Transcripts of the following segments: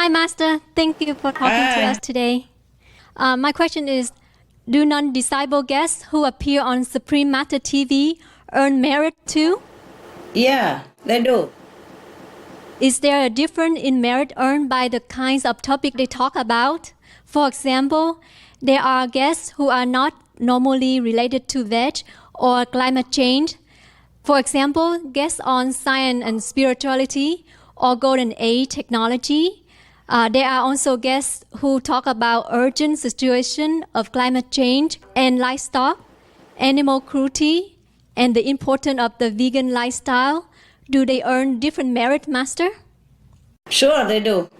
Hi, Master. Thank you for talking to us today. My question is, do non-disabled guests who appear on Suprim Masters TV earn merit too? Yeah, they do. Is there a difference in merit earned by the kinds of topic they talk about? For example, there are guests who are not normally related to veg or climate change. For example, guests on science and spirituality or golden age technology. There are also guests who talk about urgent situation of climate change and livestock, animal cruelty, and the importance of the vegan lifestyle. Do they earn different merit, Master? Sure, they do.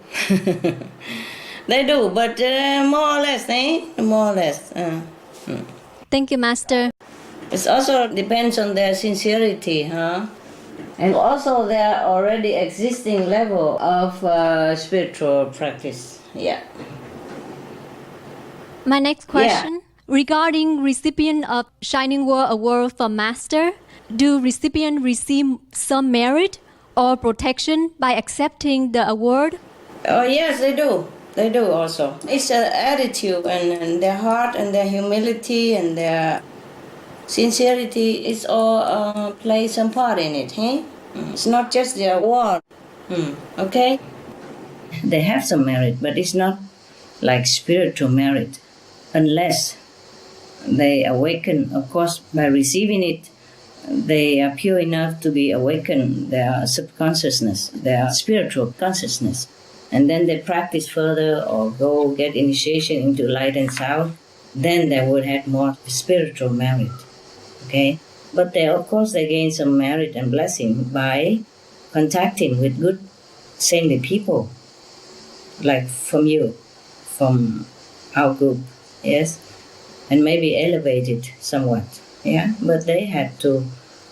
They do, but more or less, More or less. Thank you, Master. It also depends on their sincerity, huh? And also their already existing level of spiritual practice. Yeah. My next question, regarding recipient of Shining World Award for Master, do recipients receive some merit or protection by accepting the award? Oh, yes, they do. They do also. It's an attitude and their heart and their humility and their sincerity is all play some part in it, hey? It's not just the award, okay? They have some merit, but it's not like spiritual merit unless they awaken, of course, by receiving it. They are pure enough to be awakened, their subconsciousness, their spiritual consciousness. And then they practice further or go get initiation into light and sound. Then they would have more spiritual merit, okay? But they, of course, they gain some merit and blessing by contacting with good, saintly people, like from you, from our group, yes? And maybe elevate it somewhat. Yeah, but they had to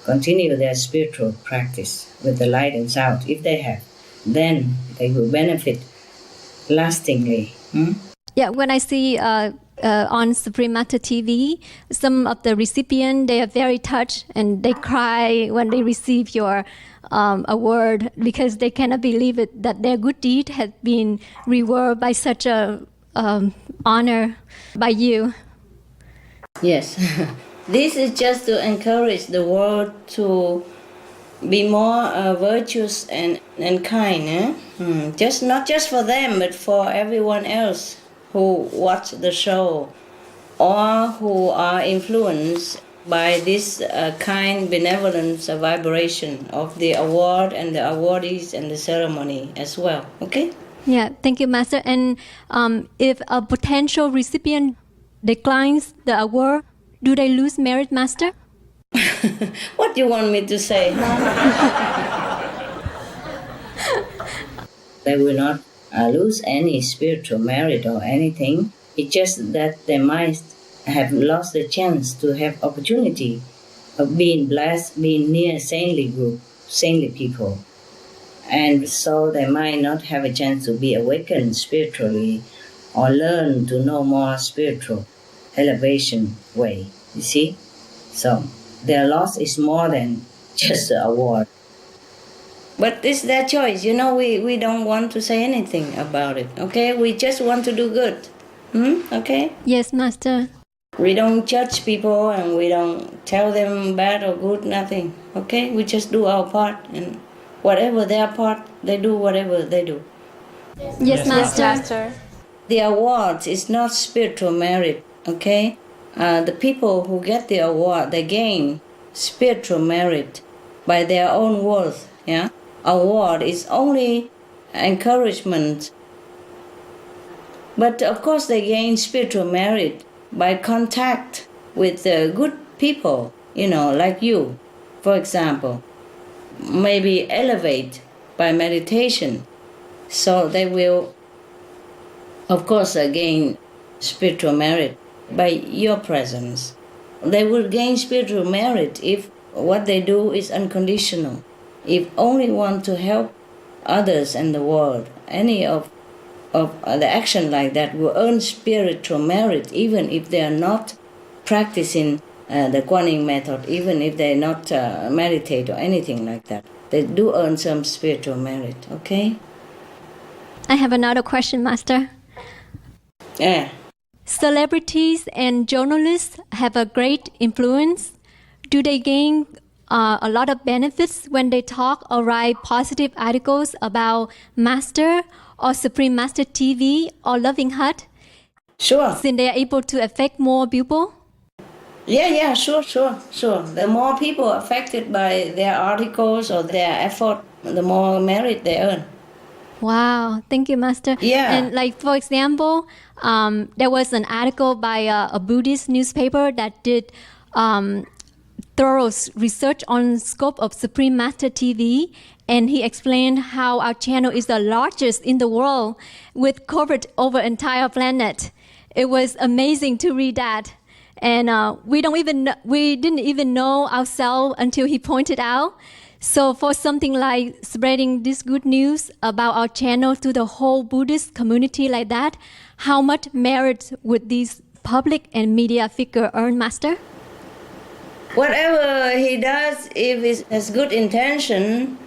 continue their spiritual practice with the light and sound. If they have, then they will benefit lastingly. Yeah, when I see on Suprim Masters TV, some of the recipients, they are very touched and they cry when they receive your award because they cannot believe it that their good deed has been rewarded by such a honor by you. Yes. This is just to encourage the world to be more virtuous and kind. Just not just for them, but for everyone else who watch the show or who are influenced by this kind benevolence vibration of the award and the awardees and the ceremony as well. Okay? Yeah, thank you, Master. And if a potential recipient declines the award, do they lose merit, Master? What do you want me to say? They will not lose any spiritual merit or anything. It's just that they might have lost the chance to have opportunity of being blessed, being near saintly group, saintly people. And so they might not have a chance to be awakened spiritually or learn to know more spiritual elevation way, you see? So their loss is more than just the award. But it's their choice. You know, we don't want to say anything about it, okay? We just want to do good, okay? Yes, Master. We don't judge people and we don't tell them bad or good, nothing, okay? We just do our part and whatever their part, they do whatever they do. Yes, Master. The awards is not spiritual merit, okay? The people who get the award, they gain spiritual merit by their own worth, yeah? Award is only encouragement. But of course they gain spiritual merit by contact with good people, you know, like you, for example. Maybe elevate by meditation. So they will, of course, gain spiritual merit by your presence. They will gain spiritual merit if what they do is unconditional. If only want to help others in the world, any of the action like that will earn spiritual merit, even if they are not practicing the Guanyin method, even if they not meditate or anything like that. They do earn some spiritual merit, okay? I have another question, Master. Yeah. Celebrities and journalists have a great influence. Do they gain a lot of benefits when they talk or write positive articles about Master or Suprim Masters TV or Loving Hut? Sure. Since they are able to affect more people? Yeah, sure. The more people affected by their articles or their effort, the more merit they earn. Wow, thank you, Master. Yeah. And like, for example, there was an article by a Buddhist newspaper that did thorough research on scope of Suprim Masters TV, and he explained how our channel is the largest in the world with coverage over entire planet. It was amazing to read that. And we didn't even know ourselves until he pointed out. So for something like spreading this good news about our channel to the whole Buddhist community like that, how much merit would these public and media figure earn, Master? Whatever he does, if it has good intention,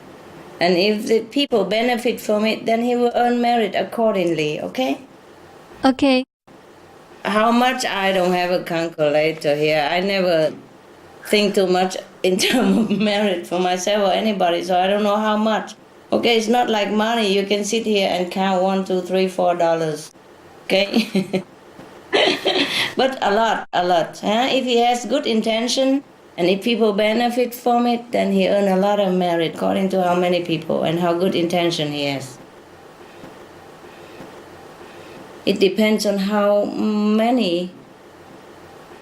and if the people benefit from it, then he will earn merit accordingly, okay? Okay. How much, I don't have a calculator here. I never think too much in terms of merit for myself or anybody, so I don't know how much. Okay, it's not like money. You can sit here and count $1, $2, $3, $4. Okay? But a lot. Huh? If he has good intention and if people benefit from it, then he earn a lot of merit according to how many people and how good intention he has. It depends on how many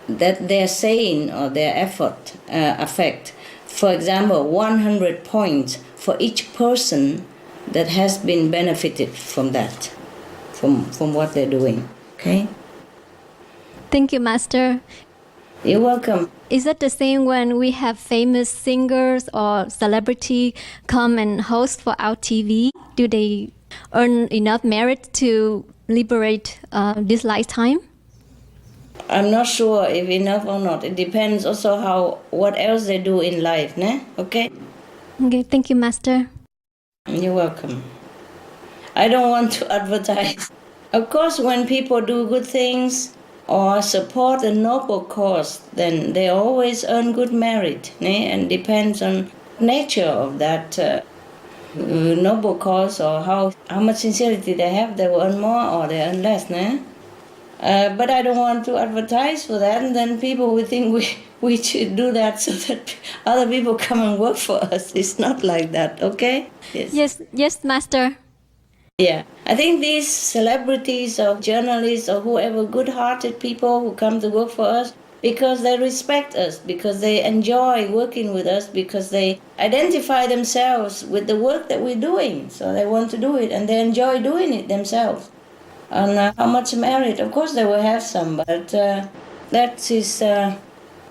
that they're saying or their effort affect. For example, 100 points for each person that has been benefited from that, from what they're doing. Okay? Thank you, Master. You're welcome. Is it the same when we have famous singers or celebrity come and host for our TV? Do they earn enough merit to liberate this lifetime? I'm not sure if enough or not. It depends also what else they do in life, ne? Okay? Okay, thank you, Master. You're welcome. I don't want to advertise. Of course, when people do good things or support a noble cause, then they always earn good merit, ne? And depends on nature of that noble cause or how much sincerity they have. They will earn more or they earn less, ne? But I don't want to advertise for that, and then people will think we should do that so that other people come and work for us. It's not like that, okay? Yes, Master. Yeah, I think these celebrities or journalists or whoever, good-hearted people who come to work for us because they respect us, because they enjoy working with us, because they identify themselves with the work that we're doing. So they want to do it, and they enjoy doing it themselves. And how much merit? Of course, they will have some, but that is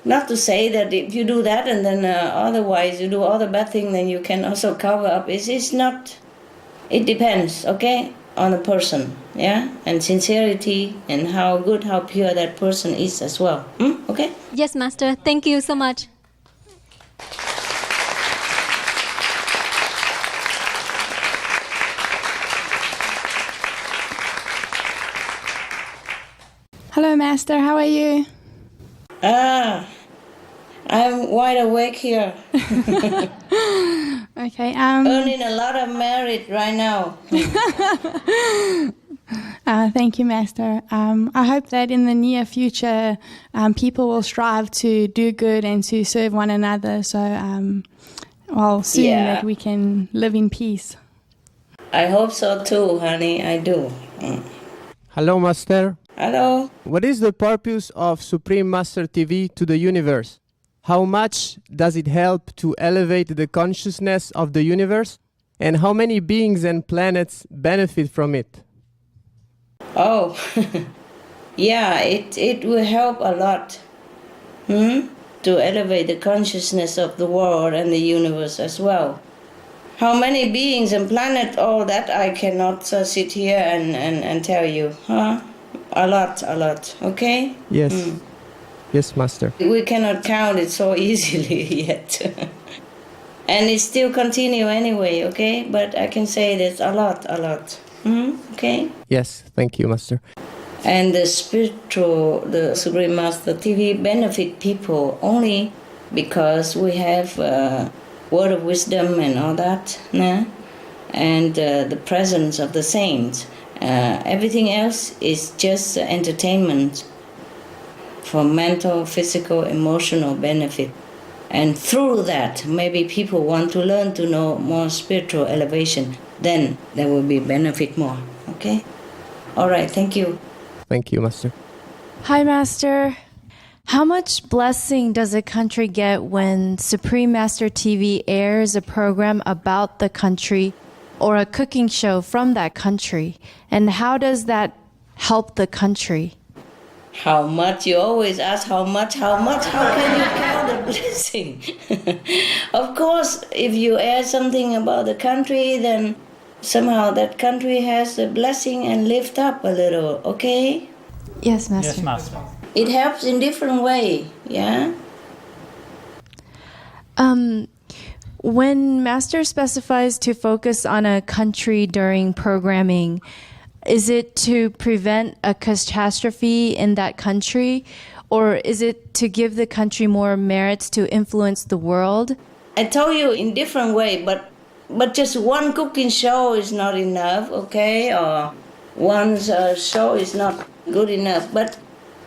not to say that if you do that and then otherwise you do all the bad things, then you can also cover up. It's not. It depends, okay, on the person, yeah, and sincerity and how good, how pure that person is as well. Okay? Yes, Master. Thank you so much. Hello, Master. How are you? I'm wide awake here. Okay. Earning a lot of merit right now. Thank you, Master. I hope that in the near future, people will strive to do good and to serve one another. So, soon that we can live in peace. I hope so too, honey. I do. Hello, Master. Hello. What is the purpose of Suprim Masters TV to the universe? How much does it help to elevate the consciousness of the universe? And how many beings and planets benefit from it? Oh, yeah, it will help a lot to elevate the consciousness of the world and the universe as well. How many beings and planets, all that I cannot sit here and tell you. A lot, okay? Yes. Yes, Master. We cannot count it so easily yet. And it still continue anyway, okay? But I can say there's a lot. Okay? Yes, thank you, Master. And the Suprim Master TV benefit people only because we have word of wisdom and all that, nah? And the presence of the saints. Everything else is just entertainment for mental, physical, emotional benefit. And through that, maybe people want to learn to know more spiritual elevation. Then there will be benefit more. Okay? All right, thank you. Thank you, Master. Hi, Master. How much blessing does a country get when Supreme Master TV airs a program about the country or a cooking show from that country? And how does that help the country? How much? You always ask how much? How can you count the blessing? Of course, if you add something about the country, then somehow that country has a blessing and lift up a little, okay? Yes, Master. Yes, Master. It helps in different way, yeah? When Master specifies to focus on a country during programming, is it to prevent a catastrophe in that country, or is it to give the country more merits to influence the world? I told you in different way, but just one cooking show is not enough, okay? Or one show is not good enough. But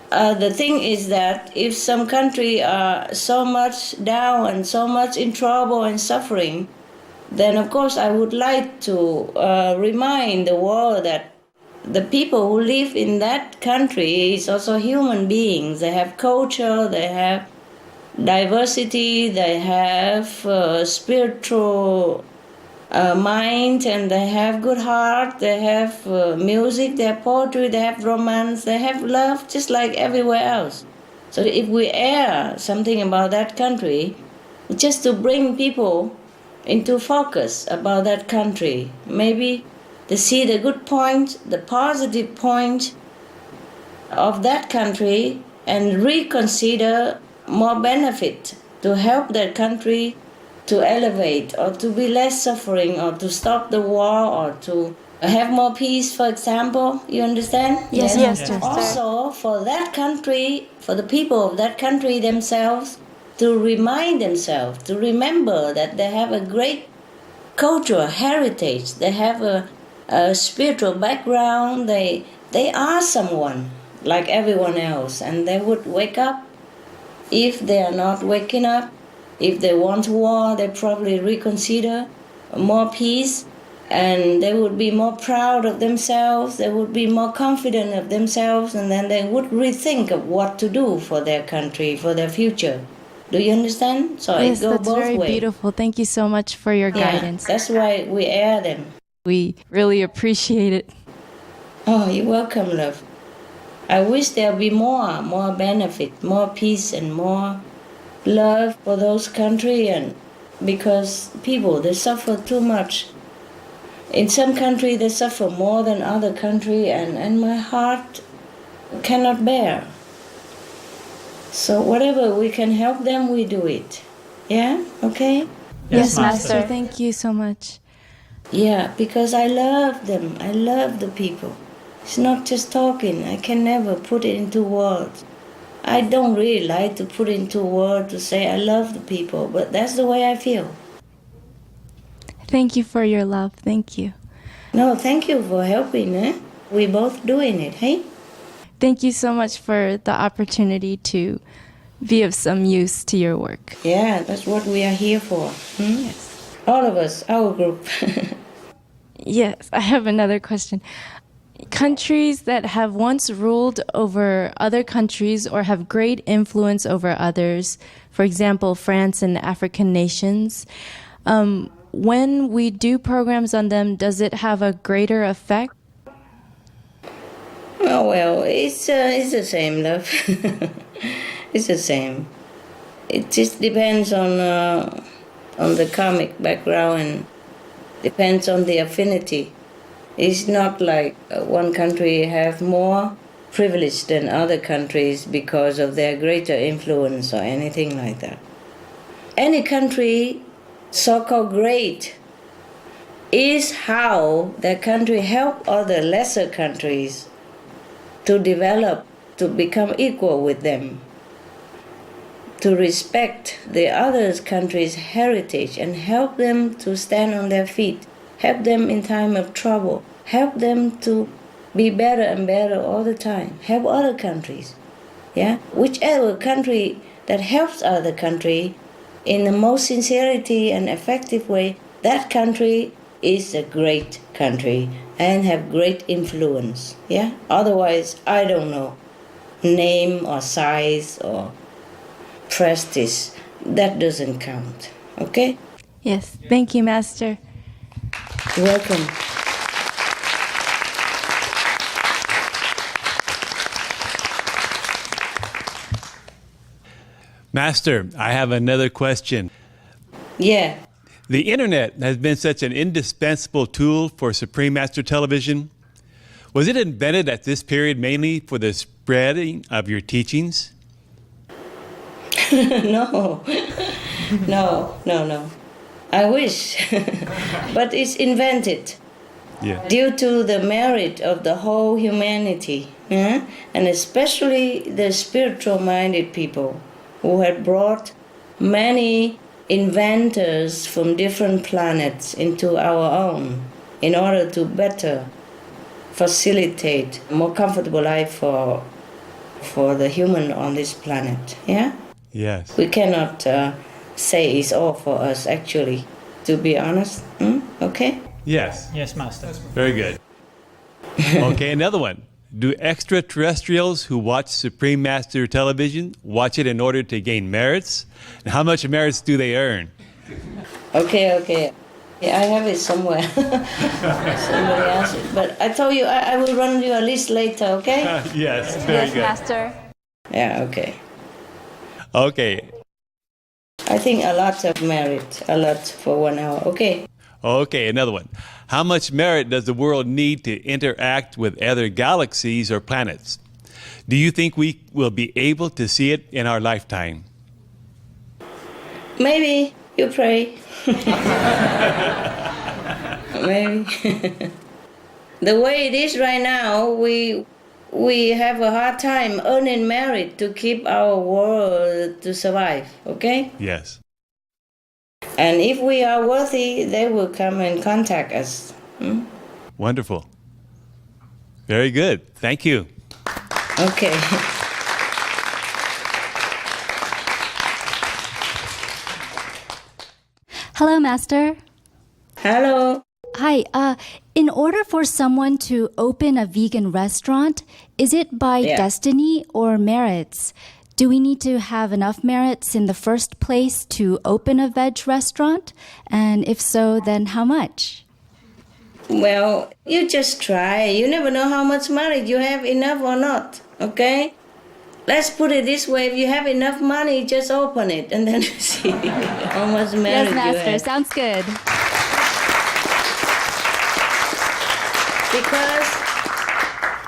the thing is that if some country are so much down and so much in trouble and suffering, then of course I would like to remind the world that the people who live in that country is also human beings. They have culture, they have diversity, they have spiritual mind, and they have good heart, they have music, they have poetry, they have romance, they have love, just like everywhere else. So if we air something about that country, just to bring people into focus about that country, maybe to see the good point, the positive point of that country, and reconsider more benefit to help that country to elevate or to be less suffering or to stop the war or to have more peace, for example. You understand? Yes, yes. Also, for that country, for the people of that country themselves, to remind themselves, to remember that they have a great cultural heritage, they have a spiritual background, they are someone like everyone else, and they would wake up. If they are not waking up, if they want war, they probably reconsider more peace, and they would be more proud of themselves, they would be more confident of themselves, and then they would rethink of what to do for their country, for their future. Do you understand? So Yes, it goes that's both very ways. beautiful. Thank you so much for your guidance. That's why we air them. We really appreciate it. Oh, you're welcome, love. I wish there'll be more benefit, more peace, and more love for those countries, and because people, they suffer too much. In some countries, they suffer more than other countries, and my heart cannot bear. So whatever we can help them, we do it. Yeah? Okay? Yes, Master. Thank you so much. Yeah, because I love them. I love the people. It's not just talking. I can never put it into words. I don't really like to put into words to say I love the people, but that's the way I feel. Thank you for your love. Thank you. No, thank you for helping. We both doing it, hey? Thank you so much for the opportunity to be of some use to your work. Yeah, that's what we are here for. Yes. All of us, our group. Yes, I have another question. Countries that have once ruled over other countries or have great influence over others, for example, France and African nations, when we do programs on them, does it have a greater effect? Oh, well, it's the same, love. It's the same. It just depends on the karmic background and depends on the affinity. It's not like one country have more privilege than other countries because of their greater influence or anything like that. Any country so-called great is how the country help other lesser countries to develop, to become equal with them, to respect the other country's heritage and help them to stand on their feet, help them in time of trouble, help them to be better and better all the time, help other countries. Yeah, whichever country that helps other country in the most sincerity and effective way, that country is a great country and have great influence. Yeah, otherwise I don't know, name or size or prestige, that doesn't count. Okay? Yes. Thank you, Master. You're welcome. Master, I have another question. Yeah. The internet has been such an indispensable tool for Supreme Master Television. Was it invented at this period mainly for the spreading of your teachings? No. No. I wish. But it's invented due to the merit of the whole humanity, and especially the spiritual-minded people who had brought many inventors from different planets into our own in order to better facilitate a more comfortable life for the human on this planet. Yeah? Yes. We cannot say it's all for us, actually, to be honest. Okay? Yes. Yes, Master. Very good. Okay, another one. Do extraterrestrials who watch Supreme Master Television watch it in order to gain merits? And how much merits do they earn? Okay. Yeah, I have it somewhere. Somebody asked it. But I told you I will run you a list later, okay? Yes, very good. Master. Yeah, okay. Okay. I think a lot of merit, a lot for 1 hour. Okay. Okay, another one. How much merit does the world need to interact with other galaxies or planets? Do you think we will be able to see it in our lifetime? Maybe. You pray. Maybe. The way it is right now, we have a hard time earning merit to keep our world to survive, okay? Yes. And if we are worthy, they will come and contact us. Wonderful. Very good. Thank you. Okay. Hello, Master. Hello. Hi. In order for someone to open a vegan restaurant, is it by destiny or merits? Do we need to have enough merits in the first place to open a veg restaurant? And if so, then how much? Well, you just try. You never know how much money you have enough or not, okay? Let's put it this way. If you have enough money, just open it and then see how much merit Yes, Master. you have. Sounds good. Because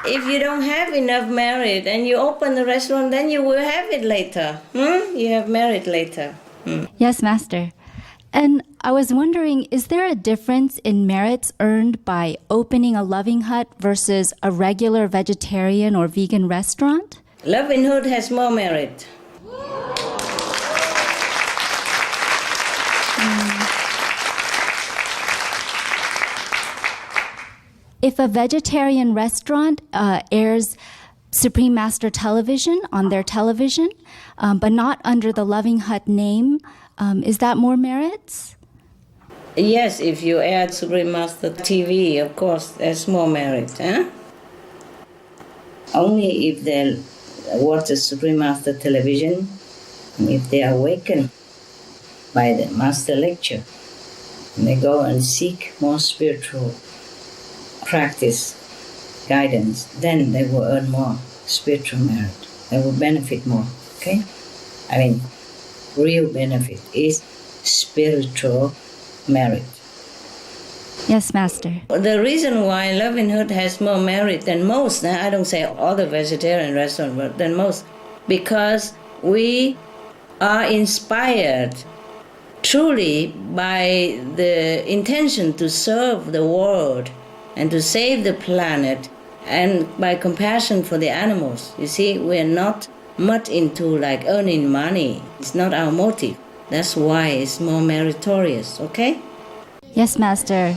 if you don't have enough merit and you open the restaurant, then you will have it later. You have merit later. Yes, Master. And I was wondering, is there a difference in merits earned by opening a loving hut versus a regular vegetarian or vegan restaurant? Loving Hood has more merit. If a vegetarian restaurant airs Supreme Master Television on their television, but not under the Loving Hut name, is that more merits? Yes, if you add Supreme Master TV, of course, there's more merit. Only if they watch the Supreme Master Television, if they are awakened by the Master Lecture, and they go and seek more spiritual practice, guidance, then they will earn more spiritual merit. They will benefit more, okay? I mean, real benefit is spiritual merit. Yes, Master. The reason why Loving Hood has more merit than most, I don't say other vegetarian restaurants, but than most, because we are inspired truly by the intention to serve the world and to save the planet and by compassion for the animals. You see, we're not much into like earning money. It's not our motive. That's why it's more meritorious, okay? Yes, Master.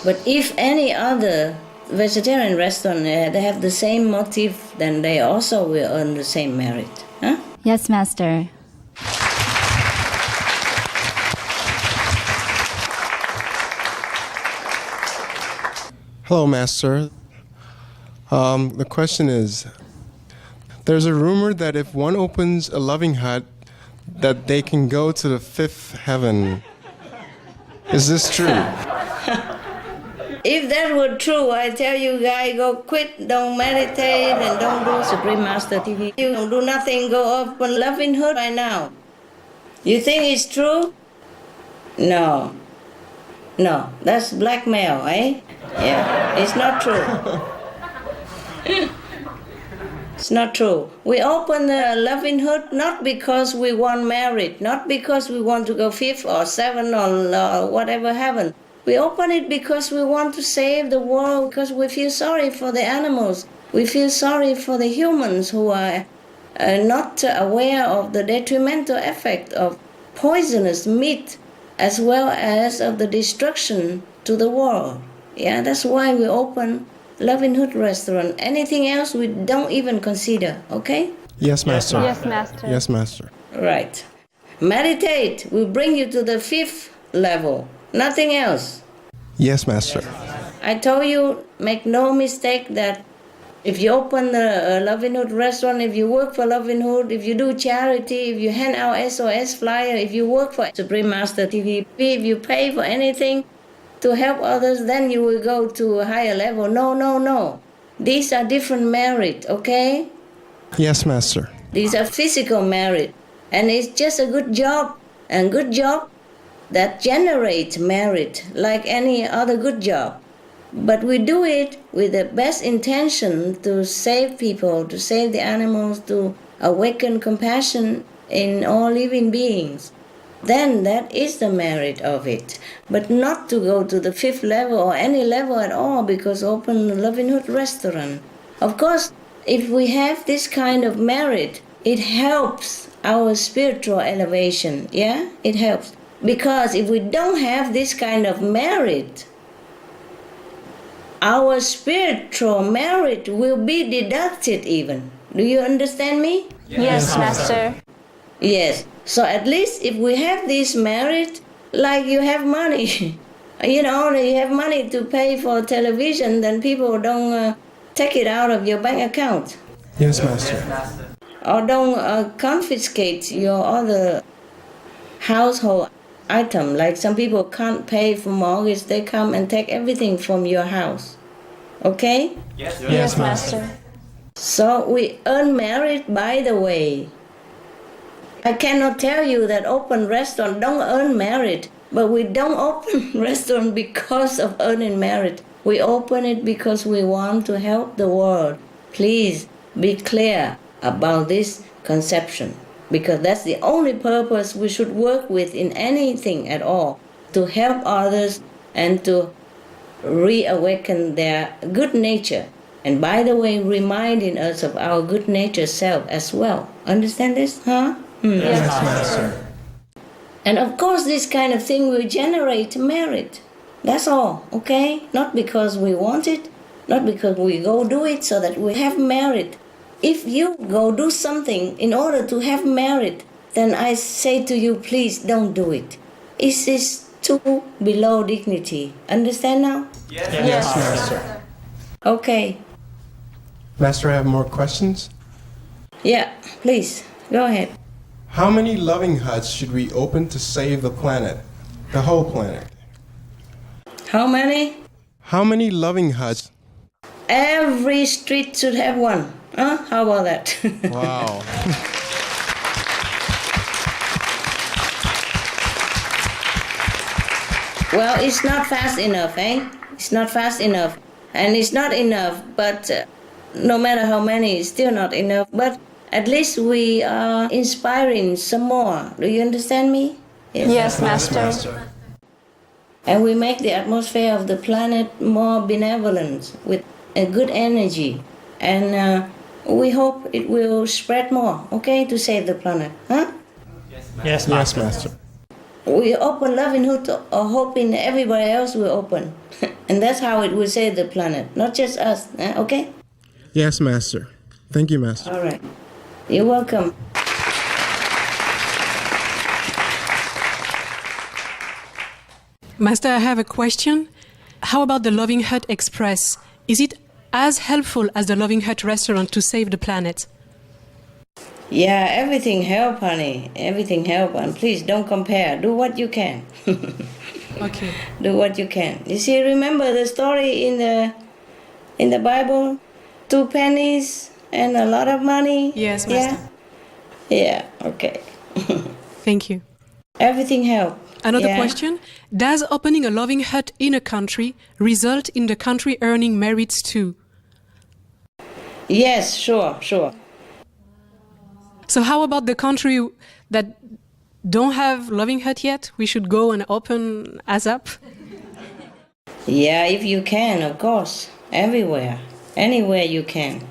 But if any other vegetarian restaurant they have the same motive, then they also will earn the same merit. Huh? Yes, Master. Hello, Master. The question is, there's a rumor that if one opens a loving hut, that they can go to the fifth heaven. Is this true? If that were true, I tell you guys, go quit, don't meditate, and don't do Suprim Master TV. You don't do nothing, go open loving hut right now. You think it's true? No. No, that's blackmail, eh? Yeah, it's not true. It's not true. We open the loving hut not because we want merit, not because we want to go fifth or seventh or whatever heaven. We open it because we want to save the world, because we feel sorry for the animals. We feel sorry for the humans who are not aware of the detrimental effect of poisonous meat as well as of the destruction to the world. Yeah, that's why we open Loving Hood restaurant. Anything else we don't even consider, okay? Yes, Master. Yes, Master. Yes, Master. Right. Meditate will bring you to the fifth level. Nothing else. Yes, Master. I told you, make no mistake that if you open a Loving Hood restaurant, if you work for Loving Hood, if you do charity, if you hand out SOS flyer, if you work for Suprim Master TV, if you pay for anything to help others, then you will go to a higher level. No, no, no. These are different merit, okay? Yes, Master. These are physical merit. And it's just a good job. And good job that generates merit like any other good job. But we do it with the best intention to save people, to save the animals, to awaken compassion in all living beings. Then that is the merit of it. But not to go to the fifth level or any level at all because open a Loving Hood restaurant. Of course, if we have this kind of merit, it helps our spiritual elevation. Yeah, it helps. Because if we don't have this kind of merit, our spiritual merit will be deducted even. Do you understand me? Yes, Master. Yes. So at least if we have this merit, like you have money, you have money to pay for television, then people don't take it out of your bank account. Yes, Master. Or don't confiscate your other household item. Like some people can't pay for mortgage, they come and take everything from your house. Okay? Yes, Master. So we earn merit by the way. I cannot tell you that open restaurant don't earn merit, but we don't open restaurant because of earning merit. We open it because we want to help the world. Please be clear about this conception, because that's the only purpose we should work with in anything at all, to help others and to reawaken their good nature. And by the way, reminding us of our good nature self as well. Understand this, huh? Yes, Master. And of course, this kind of thing will generate merit. That's all, okay? Not because we want it, not because we go do it so that we have merit. If you go do something in order to have merit, then I say to you, please don't do it. It is too below dignity. Understand now? Yes, Master. Okay. Master, I have more questions. Yeah, please, go ahead. How many loving huts should we open to save the planet? The whole planet. How many? How many loving huts? Every street should have one. Huh? How about that? Wow. Well, it's not fast enough, eh? It's not fast enough. And it's not enough, but no matter how many, it's still not enough. But at least we are inspiring some more. Do you understand me? Yes, Master. And we make the atmosphere of the planet more benevolent with a good energy. And we hope it will spread more, okay, to save the planet. Huh? Yes, Master. We open loving hood, hoping everybody else will open. And that's how it will save the planet, not just us, okay? Yes, Master. Thank you, Master. All right. You're welcome. Master, I have a question. How about the Loving Hut Express? Is it as helpful as the Loving Hut restaurant to save the planet? Yeah, everything help, honey. Everything help. And please don't compare. Do what you can. Okay. Do what you can. You see, remember the story in the Bible? 2 pennies and a lot of money? Yes, Master. Yeah, okay. Thank you. Everything help. Another question. Does opening a Loving Hut in a country result in the country earning merits too? Yes, sure. So how about the country that don't have Loving Hut yet? We should go and open ASAP? Yeah, if you can, of course. Everywhere. Anywhere you can.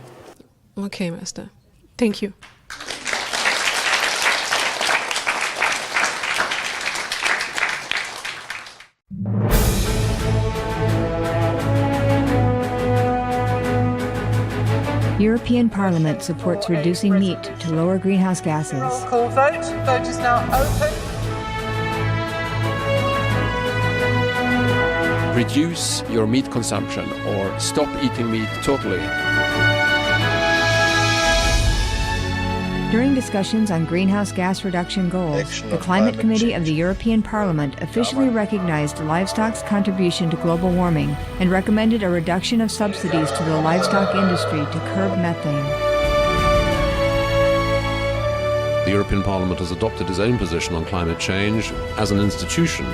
Okay, Master. Thank you. European Parliament supports reducing meat to lower greenhouse gases. Roll call vote. Vote is now open. Reduce your meat consumption or stop eating meat totally. During discussions on greenhouse gas reduction goals, the Climate Committee of the European Parliament officially recognized livestock's contribution to global warming and recommended a reduction of subsidies to the livestock industry to curb methane. The European Parliament has adopted its own position on climate change as an institution.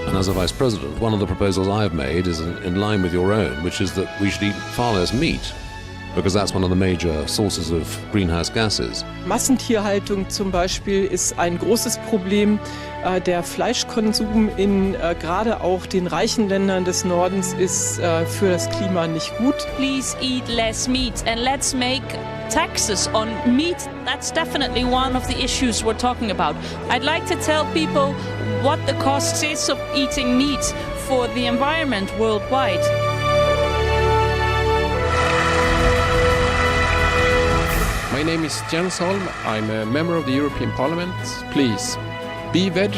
And as a Vice President, one of the proposals I have made is in line with your own, which is that we should eat far less meat, because that's one of the major sources of greenhouse gases. Massentierhaltung zum Beispiel ist ein großes Problem. Der Fleischkonsum in gerade auch den reichen Ländern des Nordens ist für das Klima nicht gut. Please eat less meat and let's make taxes on meat. That's definitely one of the issues we're talking about. I'd like to tell people what the cost is of eating meat for the environment worldwide. My name is Jens Holm. I'm a member of the European Parliament. Please, be veg,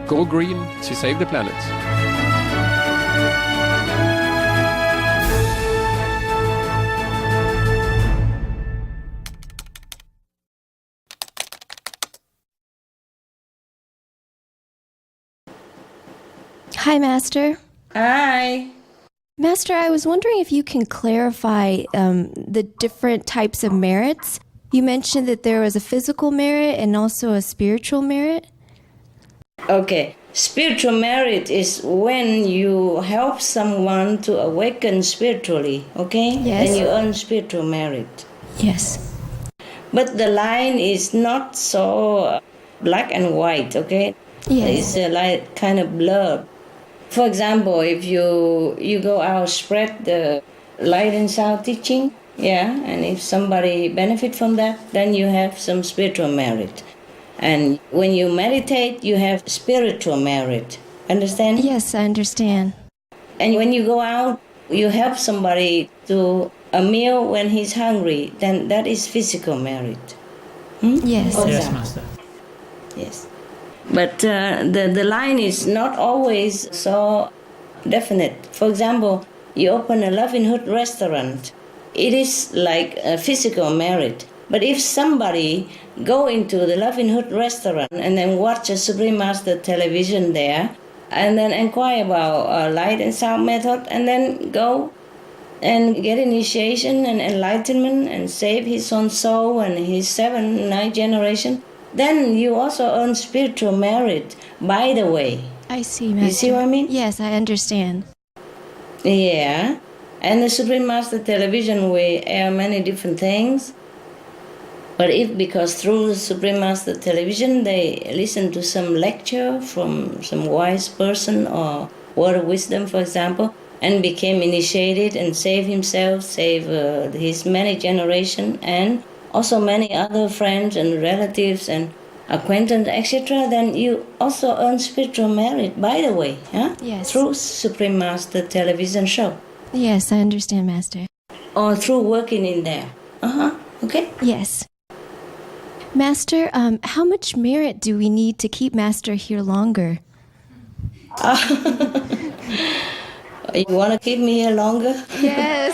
go green to save the planet. Hi, Master. Hi. Master, I was wondering if you can clarify the different types of merits. You mentioned that there was a physical merit and also a spiritual merit. Okay. Spiritual merit is when you help someone to awaken spiritually, okay? Yes. Then you earn spiritual merit. Yes. But the line is not so black and white, okay? Yes. It's like kind of blurred. For example, if you go out, spread the light and sound teaching, and if somebody benefit from that, then you have some spiritual merit. And when you meditate, you have spiritual merit. Understand? Yes, I understand. And when you go out, you help somebody to a meal when he's hungry, then that is physical merit. Yes. Yes, Master. Yes. But the line is not always so definite. For example, you open a Loving Hut restaurant. It is like a physical merit. But if somebody go into the Loving Hut restaurant and then watch a Suprim Masters television there, and then inquire about light and sound method, and then go and get initiation and enlightenment and save his own soul and his 7th, 9th generation, then you also earn spiritual merit, by the way. I see, Master. You see what I mean? Yes, I understand. Yeah. And the Suprim Masters television, we air many different things. But if because through Supreme Master Television they listen to some lecture from some wise person or word of wisdom, for example, and became initiated and saved himself, saved his many generations, and also many other friends and relatives and acquaintances, etc., then you also earn spiritual merit, by the way, Yes. through Supreme Master Television show. Yes, I understand, Master. Or through working in there. Okay? Yes. Master, how much merit do we need to keep Master here longer? You want to keep me here longer? Yes.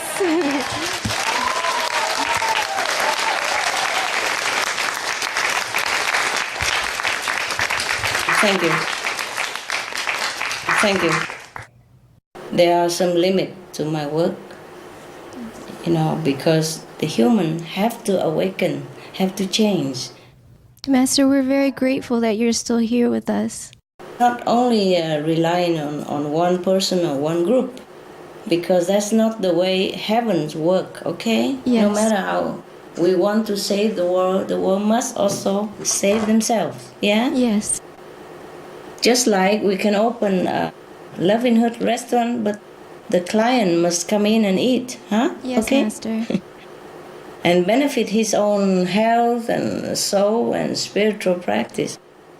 Thank you. Thank you. There are some limits to my work, because the human have to awaken, have to change. Master, we're very grateful that you're still here with us. Not only relying on one person or one group, because that's not the way heavens work, okay? Yes. No matter how we want to save the world must also save themselves, yeah? Yes. Just like we can open a Loving Hut restaurant, but the client must come in and eat, Yes, okay? Master. And benefit his own health and soul and spiritual practice,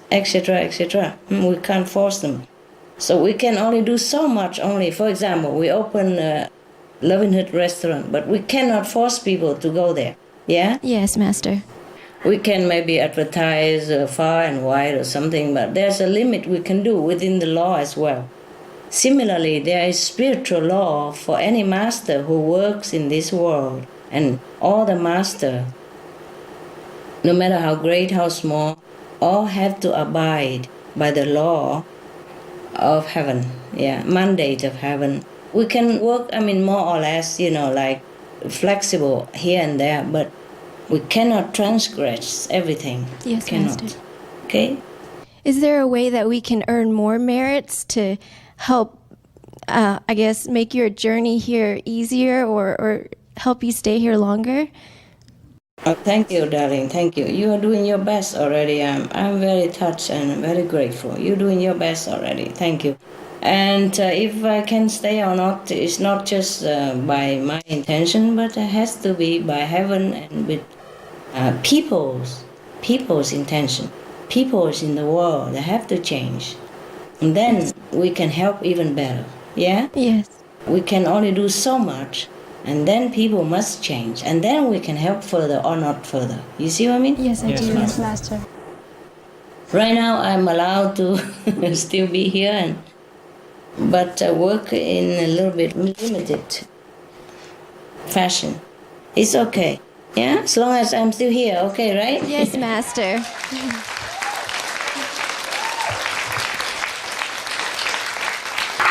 etc., etc. We can't force them. So we can only do so much only. For example, we open a Loving Hut restaurant, but we cannot force people to go there, yeah? Yes, Master. We can maybe advertise far and wide or something, but there's a limit we can do within the law as well. Similarly, there is spiritual law for any master who works in this world. And all the master, no matter how great, how small, all have to abide by the law of heaven, mandate of heaven. We can work, more or less, like flexible here and there, but we cannot transgress everything. Yes, cannot. Master. Okay? Is there a way that we can earn more merits to help, make your journey here easier or help you stay here longer? Thank you, darling. Thank you. You are doing your best already. I'm very touched and very grateful. You're doing your best already. Thank you. And if I can stay or not, it's not just by my intention, but it has to be by heaven and with people's intention. People's in the world, they have to change. And then we can help even better. Yeah? Yes. We can only do so much. And then people must change. And then we can help further or not further. You see what I mean? Yes, I do. Yes, Master. Right now I'm allowed to still be here, but work in a little bit limited fashion. It's okay. Yeah? As long as I'm still here, okay, right? Yes, Master.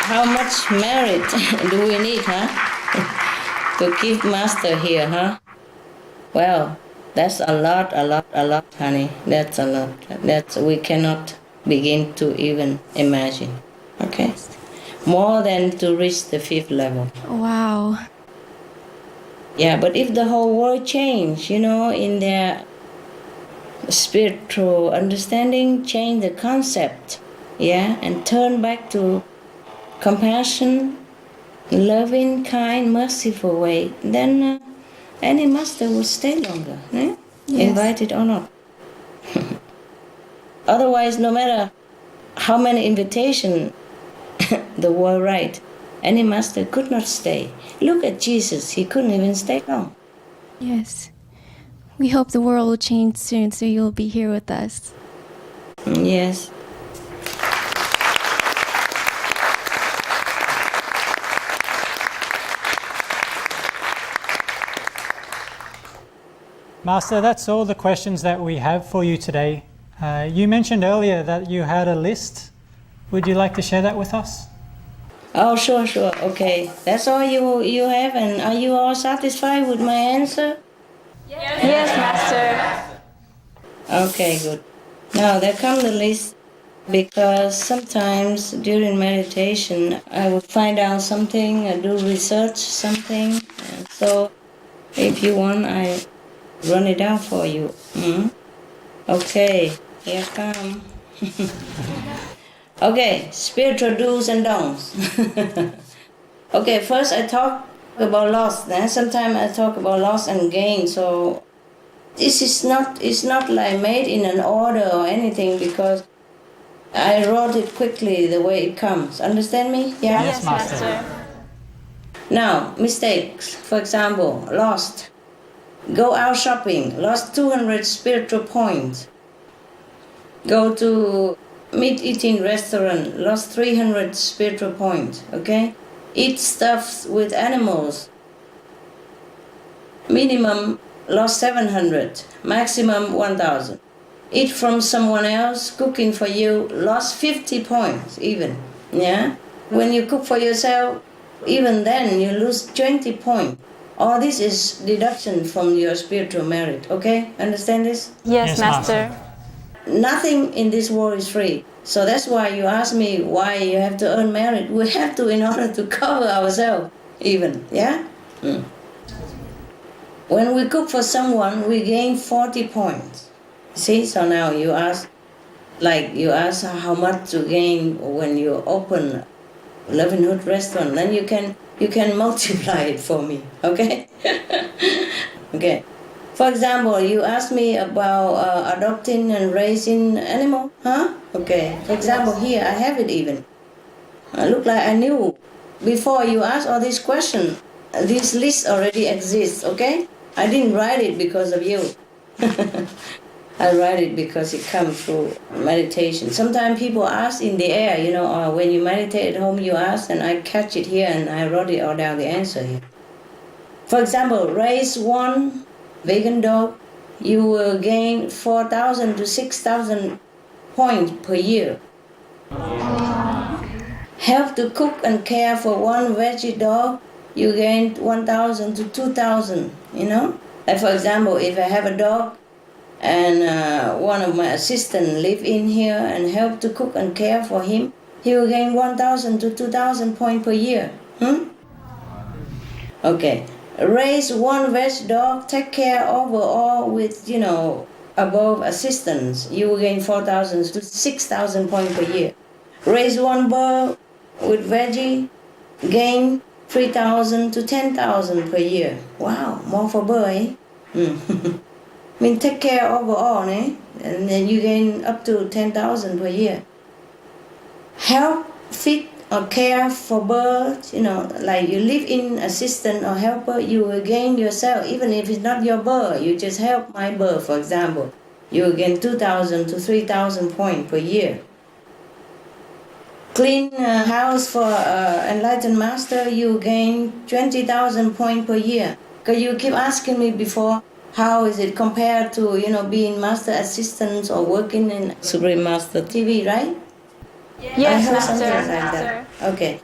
How much merit do we need, to keep Master here, Well, that's a lot, honey. That's a lot. We cannot begin to even imagine. Okay? More than to reach the 5th level. Wow. Yeah, but if the whole world change, in their spiritual understanding, change the concept, and turn back to compassion, loving, kind, merciful way, then any master will stay longer, Yes. invited or not. Otherwise, no matter how many invitations the world write, any master could not stay. Look at Jesus, he couldn't even stay long. Yes. We hope the world will change soon, so you'll be here with us. Yes. Master, that's all the questions that we have for you today. You mentioned earlier that you had a list. Would you like to share that with us? Oh, sure. Okay. That's all you have, and are you all satisfied with my answer? Yes, Master. Okay, good. Now, there comes the list, because sometimes during meditation, I would find out something, do research something, and so if you want, I run it down for you. Okay, here come. Okay, spiritual do's and don'ts. Okay, first I talk about loss. Then sometimes I talk about loss and gain. So this is not like made in an order or anything, because I wrote it quickly the way it comes. Understand me? Yeah? Yes, Master. Now, mistakes. For example, lost. Go out shopping. Lost 200 spiritual points. Go to meat-eating restaurant. Lost 300 spiritual points. Okay? Eat stuff with animals. Minimum lost 700. Maximum 1,000. Eat from someone else, cooking for you, lost 50 points even. Yeah? When you cook for yourself, even then you lose 20 points. All this is deduction from your spiritual merit. Okay? Understand this? Yes, Master. Nothing in this world is free. So that's why you ask me why you have to earn merit. We have to in order to cover ourselves even. Yeah? When we cook for someone, we gain 40 points. See, so now you ask how much to gain when you open livelihood restaurant, then you can multiply it for me, okay? Okay. For example, you asked me about adopting and raising animal, huh? Okay. For example, here I have it even. I look like I knew before you asked all these questions. This list already exists, okay? I didn't write it because of you. I write it because it comes through meditation. Sometimes people ask in the air, when you meditate at home, you ask, and I catch it here, and I wrote it all down, the answer here. For example, raise one vegan dog, you will gain 4,000 to 6,000 points per year. Help to cook and care for one veggie dog, you gain 1,000 to 2,000, Like for example, if I have a dog, and one of my assistants live in here and help to cook and care for him, he will gain 1,000 to 2,000 points per year. Okay. Raise one veg dog, take care overall with, above assistance, you will gain 4,000 to 6,000 points per year. Raise one bird with veggie, gain 3,000 to 10,000 per year. Wow, more for bird, eh? Take care overall, eh? And then you gain up to 10,000 per year. Help, feed, or care for birds, like you live in assistant or helper, you will gain yourself, even if it's not your bird, you just help my bird, for example. You will gain 2,000 to 3,000 points per year. Clean house for enlightened master, you gain 20,000 points per year. Because you keep asking me before, how is it compared to, being master assistant or working in Suprim Masters TV, right? Yes, Master. Like that. Okay.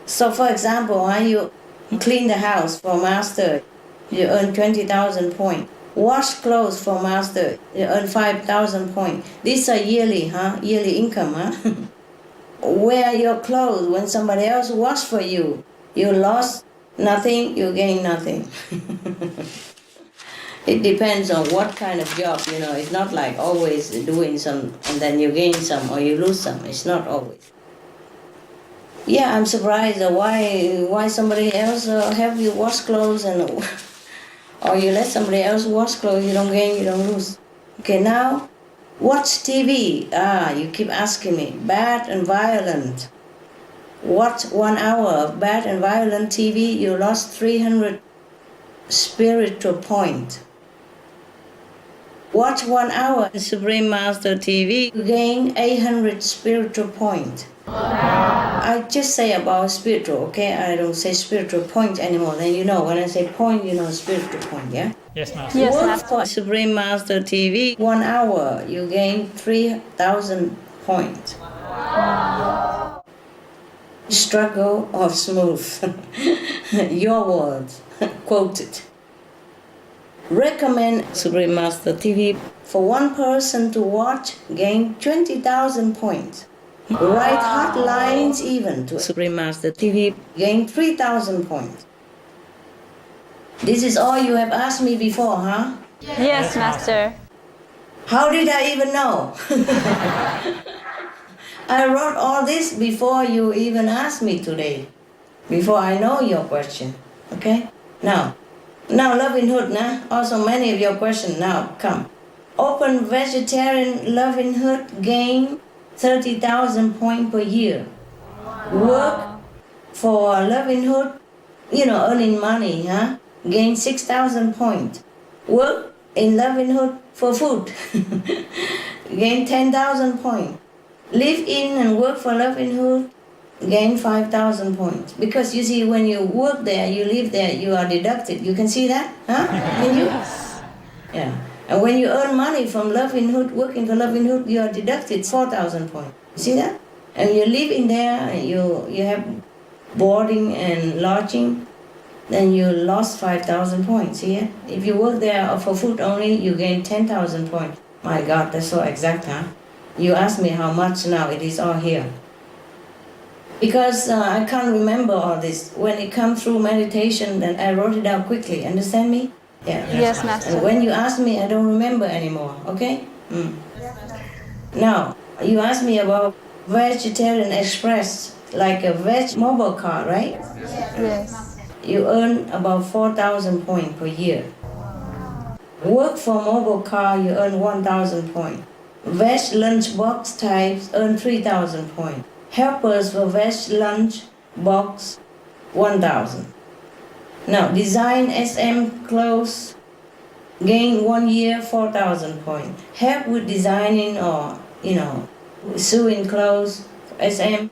So, for example, you clean the house for master, you earn 20,000 points. Wash clothes for master, you earn 5,000 points. These are yearly, yearly income, Wear your clothes when somebody else wash for you. You lost nothing, you gain nothing. It depends on what kind of job, It's not like always doing some and then you gain some or you lose some. It's not always. Yeah, I'm surprised why somebody else help you wash clothes or you let somebody else wash clothes, you don't gain, you don't lose. Okay, now watch TV. You keep asking me. Bad and violent. Watch 1 hour of bad and violent TV, you lost 300 spiritual points. Watch 1 hour Suprim Master TV, you gain 800 spiritual points. I just say about spiritual, okay? I don't say spiritual point anymore. Then when I say point, spiritual point, yeah? Yes, Master. Yes, Work Master. for Suprim Master TV, 1 hour, you gain 3,000 points. Struggle or smooth? Your words, quoted. Recommend Suprim Master TV for one person to watch, gain 20,000 points. Write hot lines even to Suprim Master TV, gain 3,000 points. This is all you have asked me before, huh? Yes, Master. How did I even know? I wrote all this before you even asked me today, before I know your question. Okay? Now livelihood, nah? Also many of your questions now come. Open vegetarian livelihood gain 30,000 points per year. Work for livelihood, earning money, gain 6,000 points. Work in livelihood for food, gain 10,000 points. Live in and work for livelihood, gain 5,000 points. Because you see, when you work there, you live there, you are deducted. You can see that, huh? Can you? Yeah. And when you earn money from livelihood, working for livelihood, you are deducted 4,000 points. You see that? And you live in there, and you have boarding and lodging, then you lost 5,000 points. See it? If you work there for food only, you gain 10,000 points. My God, that's so exact, huh? You ask me how much now, it is all here. Because I can't remember all this. When it comes through meditation, then I wrote it down quickly. Understand me? Yeah. Yes, Master. And when you ask me, I don't remember anymore, okay? Now, you asked me about Vegetarian Express, like a veg mobile car, right? Yes. You earn about 4,000 points per year. Work for mobile car, you earn 1,000 points. Veg lunch box types earn 3,000 points. Helpers for veg lunch box, 1,000. Now, design SM clothes, gain 1 year, 4,000 points. Help with designing or, sewing clothes, SM,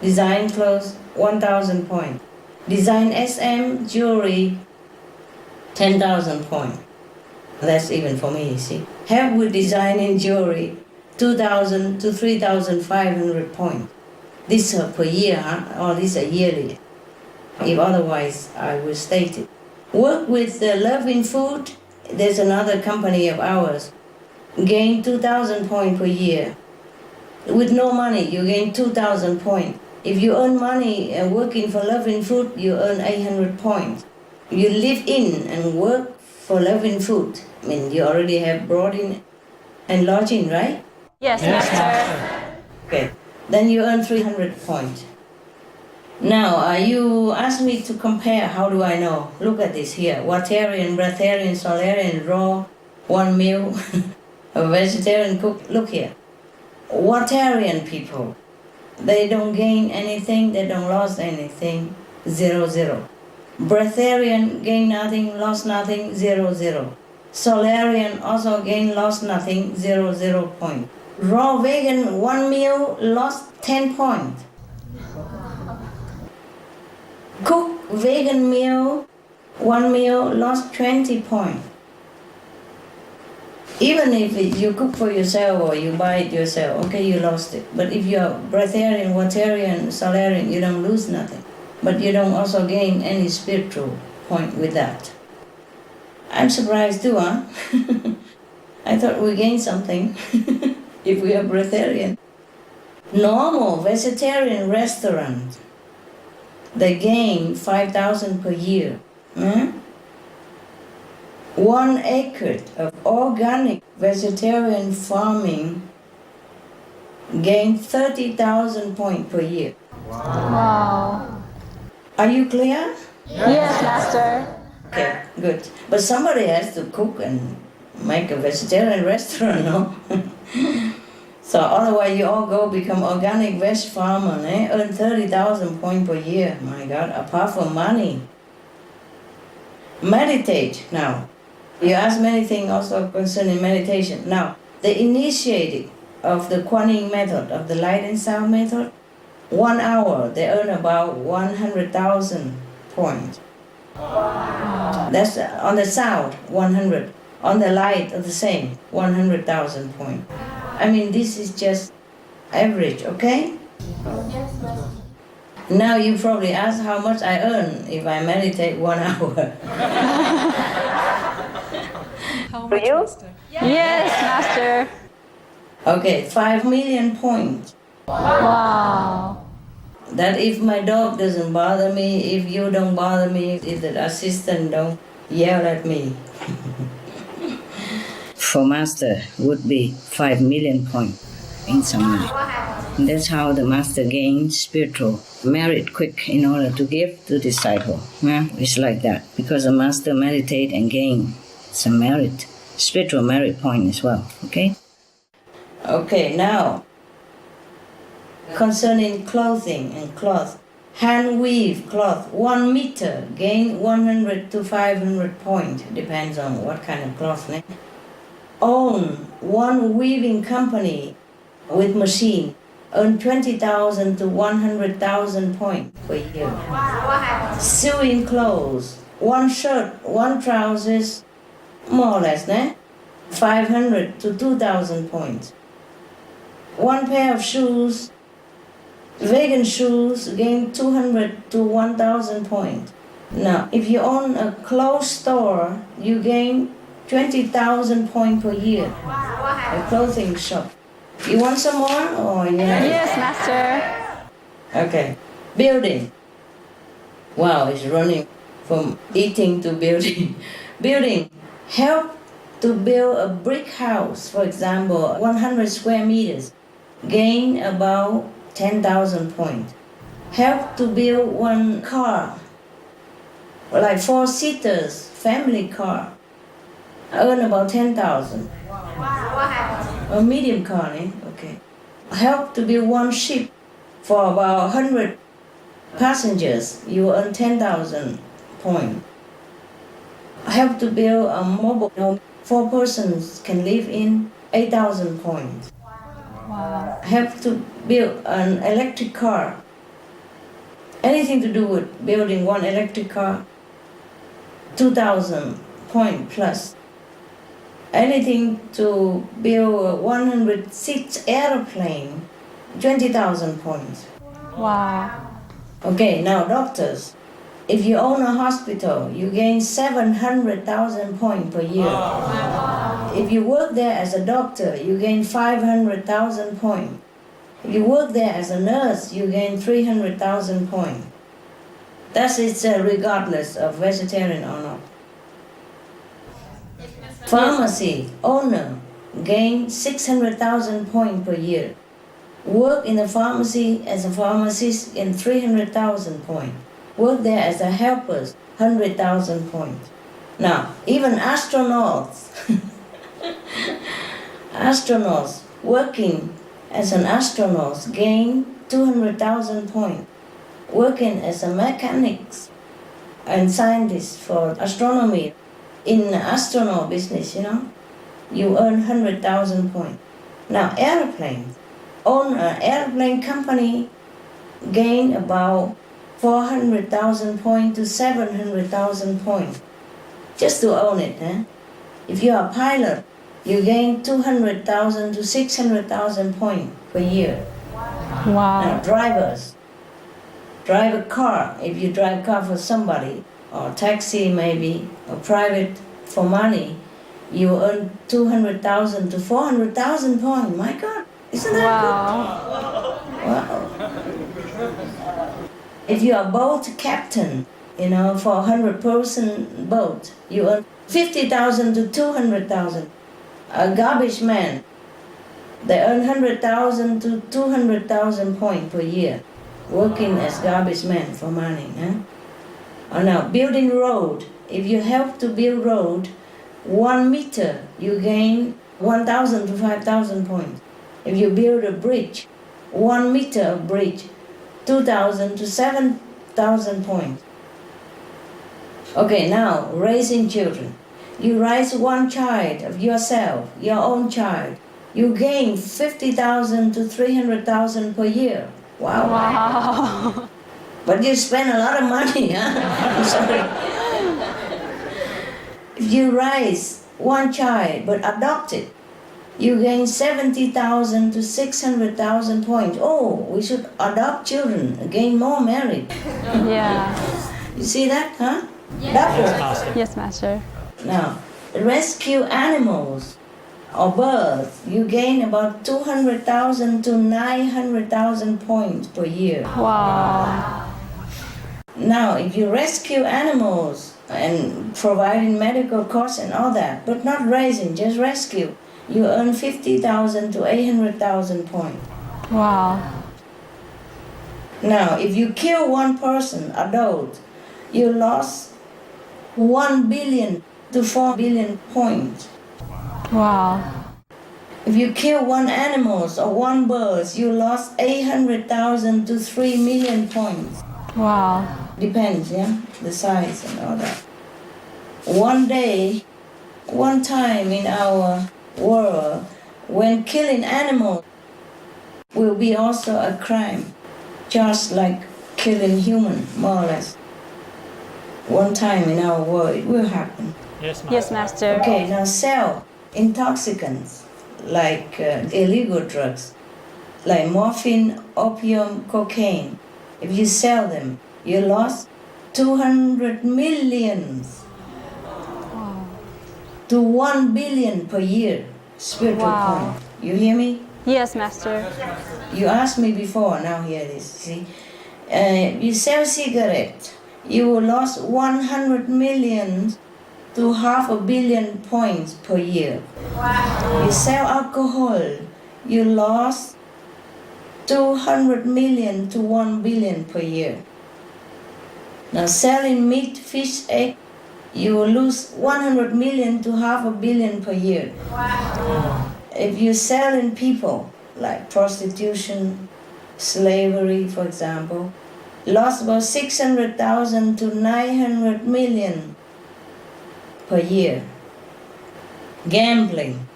design clothes, 1,000 points. Design SM jewelry, 10,000 points. That's even for me, you see. Help with designing jewelry, 2,000 to 3,500 points. This per year, huh? Or this yearly. If otherwise, I will state it. Work with Loving Food. There's another company of ours. Gain 2,000 points per year. With no money, you gain 2,000 points. If you earn money working for Loving Food, you earn 800 points. You live in and work for Loving Food. I mean, you already have boarding and lodging, right? Yes, Master. Okay. Then you earn 300 points. Now, you asked me to compare. How do I know? Look at this here. Waterian, breatharian, solarian, raw, one meal, a vegetarian cook. Look here. Waterian people, they don't gain anything, they don't lose anything, 0, 0. Breatharian, gain nothing, lost nothing, 0, 0. Solarian, also gain, lost nothing, 0, 0 point. Raw vegan, one meal, lost 10 points. Cook vegan meal, one meal, lost 20 points. Even if you cook for yourself or you buy it yourself, okay, you lost it. But if you're breatharian, waterian, solarian, you don't lose nothing. But you don't also gain any spiritual point with that. I'm surprised too, huh? I thought we gained something if we are breatharian. Normal vegetarian restaurant, they gain 5,000 per year. 1 acre of organic vegetarian farming gain 30,000 points per year. Wow. Are you clear? Yes, Master. Okay, good. But somebody has to cook and make a vegetarian restaurant, no? So otherwise you all go become organic veg farmer, earn 30,000 points per year. My God, apart from money. Meditate now. You ask many things also concerning meditation. Now, the initiating of the Kuan Yin method, of the light and sound method, 1 hour, they earn about 100,000 points. That's on the sound, 100. On the light, the same, 100,000 points. I mean, this is just average, okay? Now you probably ask how much I earn if I meditate 1 hour. For you? Yes, Master. Okay, 5 million points. Wow. That if my dog doesn't bother me, if you don't bother me, if the assistant don't yell at me. for master would be 5 million points in some way. And that's how the master gains spiritual merit quick in order to give to disciple. Yeah? It's like that. Because the master meditate and gain some merit, spiritual merit point as well. Okay? Okay, now, concerning clothing and cloth. Hand weave cloth, 1 meter, gain 100 to 500 points, depends on what kind of cloth. Own one weaving company with machine, earn 20,000 to 100,000 points per year. Sewing clothes, 1 shirt, 1 trousers, more or less, 500 to 2,000 points. 1 pair of shoes, vegan shoes, gain 200 to 1,000 points. Now, if you own a clothes store, you gain 20,000 points per year. A clothing shop. You want some more? Or you have Yes, Master. Okay. Building. Wow, it's running from eating to building. Building. Help to build a brick house, for example, 100 square meters. Gain about 10,000 points. Help to build 1 car, like 4-seaters, family car. Earn about 10,000. A medium car, okay. Help to build 1 ship for about 100 passengers. You earn 10,000 points. Help to build a mobile home 4 persons can live in, 8,000 points. Help to build an electric car. Anything to do with building 1 electric car, 2,000 points plus. Anything to build a 100-seat airplane, 20,000 points. Wow. Okay, now doctors. If you own a hospital, you gain 700,000 points per year. If you work there as a doctor, you gain 500,000 points. If you work there as a nurse, you gain 300,000 points. That is regardless of vegetarian or not. Pharmacy owner gain 600,000 points per year. Work in a pharmacy as a pharmacist in 300,000 points. Work there as a helper, 100,000 points. Now, even astronauts, astronauts working as an astronaut gain 200,000 points. Working as a mechanics and scientist for astronomy in astronaut business, you earn 100,000 points. Now, airplanes, own an airplane company, gain about 400,000 points to 700,000 points just to own it. If you are a pilot, you gain 200,000 to 600,000 points per year. Wow. Now, drivers, drive a car. If you drive a car for somebody, or taxi maybe, or private for money, you earn 200,000 to 400,000 points. My God, isn't that good? Wow. If you are a boat captain, for a 100-person boat, you earn 50,000 to 200,000. A garbage man, they earn 100,000 to 200,000 points per year, working as garbage man for money. Oh, now, building road. If you help to build road, 1 meter, you gain 1,000 to 5,000 points. If you build a bridge, 1 meter of bridge, 2,000 to 7,000 points. Okay, now, raising children. You raise 1 child of yourself, your own child. You gain 50,000 to 300,000 per year. Wow. Wow. But you spend a lot of money, I'm sorry. If you raise 1 child but adopt it, you gain 70,000 to 600,000 points. Oh, we should adopt children, gain more merit. Yeah. You see that, huh? Yes, yes, Master. Now, rescue animals or birds, you gain about 200,000 to 900,000 points per year. Wow. Now, if you rescue animals and providing medical costs and all that, but not raising, just rescue. You earn 50,000 to 800,000 points. Wow. Now, if you kill one person, adult, you lost 1 billion to 4 billion points. Wow. If you kill one animal or one bird, you lost 800,000 to 3 million points. Wow. Depends, yeah, the size and all that. One day, one time in our world, when killing animals will be also a crime, just like killing human, more or less. One time in our world, it will happen. Yes, Master. Yes, Master. Okay, now sell intoxicants like illegal drugs, like morphine, opium, cocaine. If you sell them, you lost 200 million to 1 billion per year spiritual Wow. point. You hear me? Yes, Master. You asked me before, now hear this, see? You sell cigarette, you will lost 100 million to 500 million points per year. Wow. You sell alcohol, you lost 200 million to 1 billion per year. Now selling meat, fish, egg, you will lose 100 million to 500 million per year. Wow. If you sell in people, like prostitution, slavery, for example, lost about 600,000 to 900 million per year. Gambling.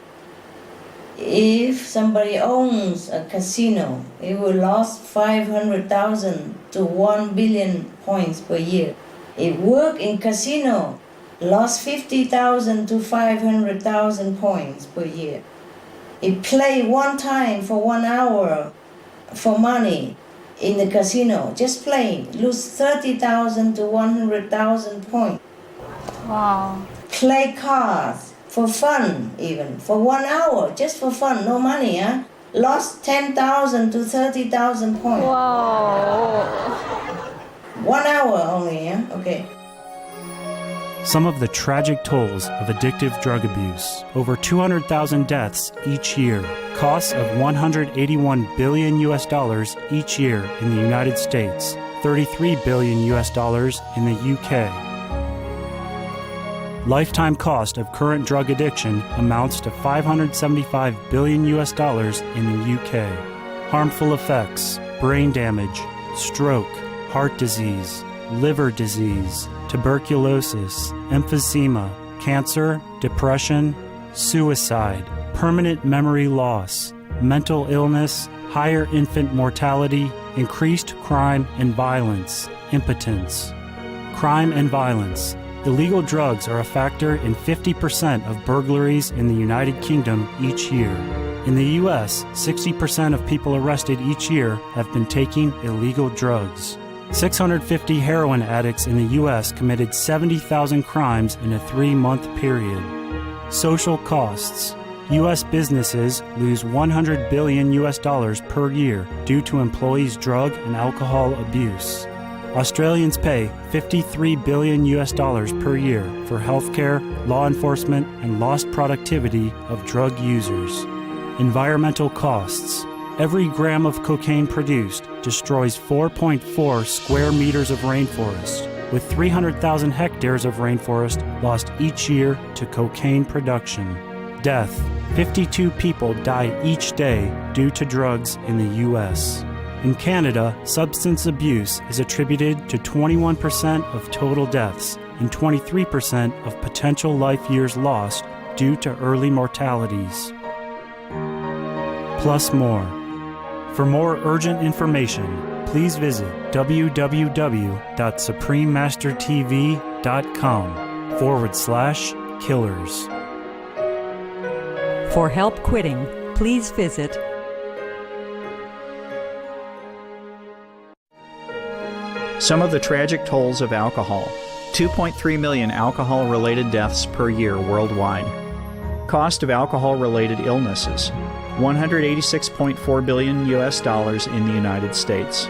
If somebody owns a casino, it will lose 500,000 to 1 billion points per year. If work in casino, lost 50,000 to 500,000 points per year. If play one time for 1 hour for money in the casino, just play, lose 30,000 to 100,000 points. Wow. Play cards for fun, even for 1 hour, just for fun, no money, huh? Lost 10,000 to 30,000 points. Whoa. 1 hour only, yeah? Okay. Some of the tragic tolls of addictive drug abuse. Over 200,000 deaths each year. Costs of $181 billion each year in the United States. $33 billion in the UK. Lifetime cost of current drug addiction amounts to $575 billion in the UK. Harmful effects: brain damage, stroke, heart disease, liver disease, tuberculosis, emphysema, cancer, depression, suicide, permanent memory loss, mental illness, higher infant mortality, increased crime and violence, impotence. Crime and violence. Illegal drugs are a factor in 50% of burglaries in the United Kingdom each year. In the U.S., 60% of people arrested each year have been taking illegal drugs. 650 heroin addicts in the U.S. committed 70,000 crimes in a 3-month period. Social costs. U.S. businesses lose $100 billion per year due to employees' drug and alcohol abuse. Australians pay $53 billion per year for healthcare, law enforcement, and lost productivity of drug users. Environmental costs. Every gram of cocaine produced destroys 4.4 square meters of rainforest, with 300,000 hectares of rainforest lost each year to cocaine production. Death. 52 people die each day due to drugs in the U.S. In Canada, substance abuse is attributed to 21% of total deaths and 23% of potential life years lost due to early mortalities. Plus more. For more urgent information, please visit www.suprememastertv.com/killers. For help quitting, please visit Some of the tragic tolls of alcohol. 2.3 million alcohol-related deaths per year worldwide. Cost of alcohol-related illnesses. $186.4 billion in the United States.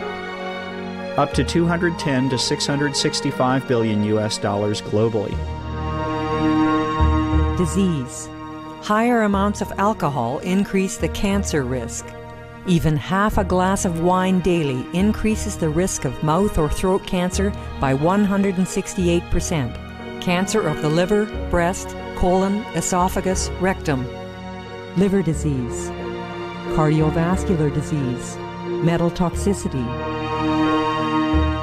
up to 210 to 665 billion US dollars globally. Disease. Higher amounts of alcohol increase the cancer risk. Even half a glass of wine daily increases the risk of mouth or throat cancer by 168%. Cancer of the liver, breast, colon, esophagus, rectum. Liver disease. Cardiovascular disease. Metal toxicity.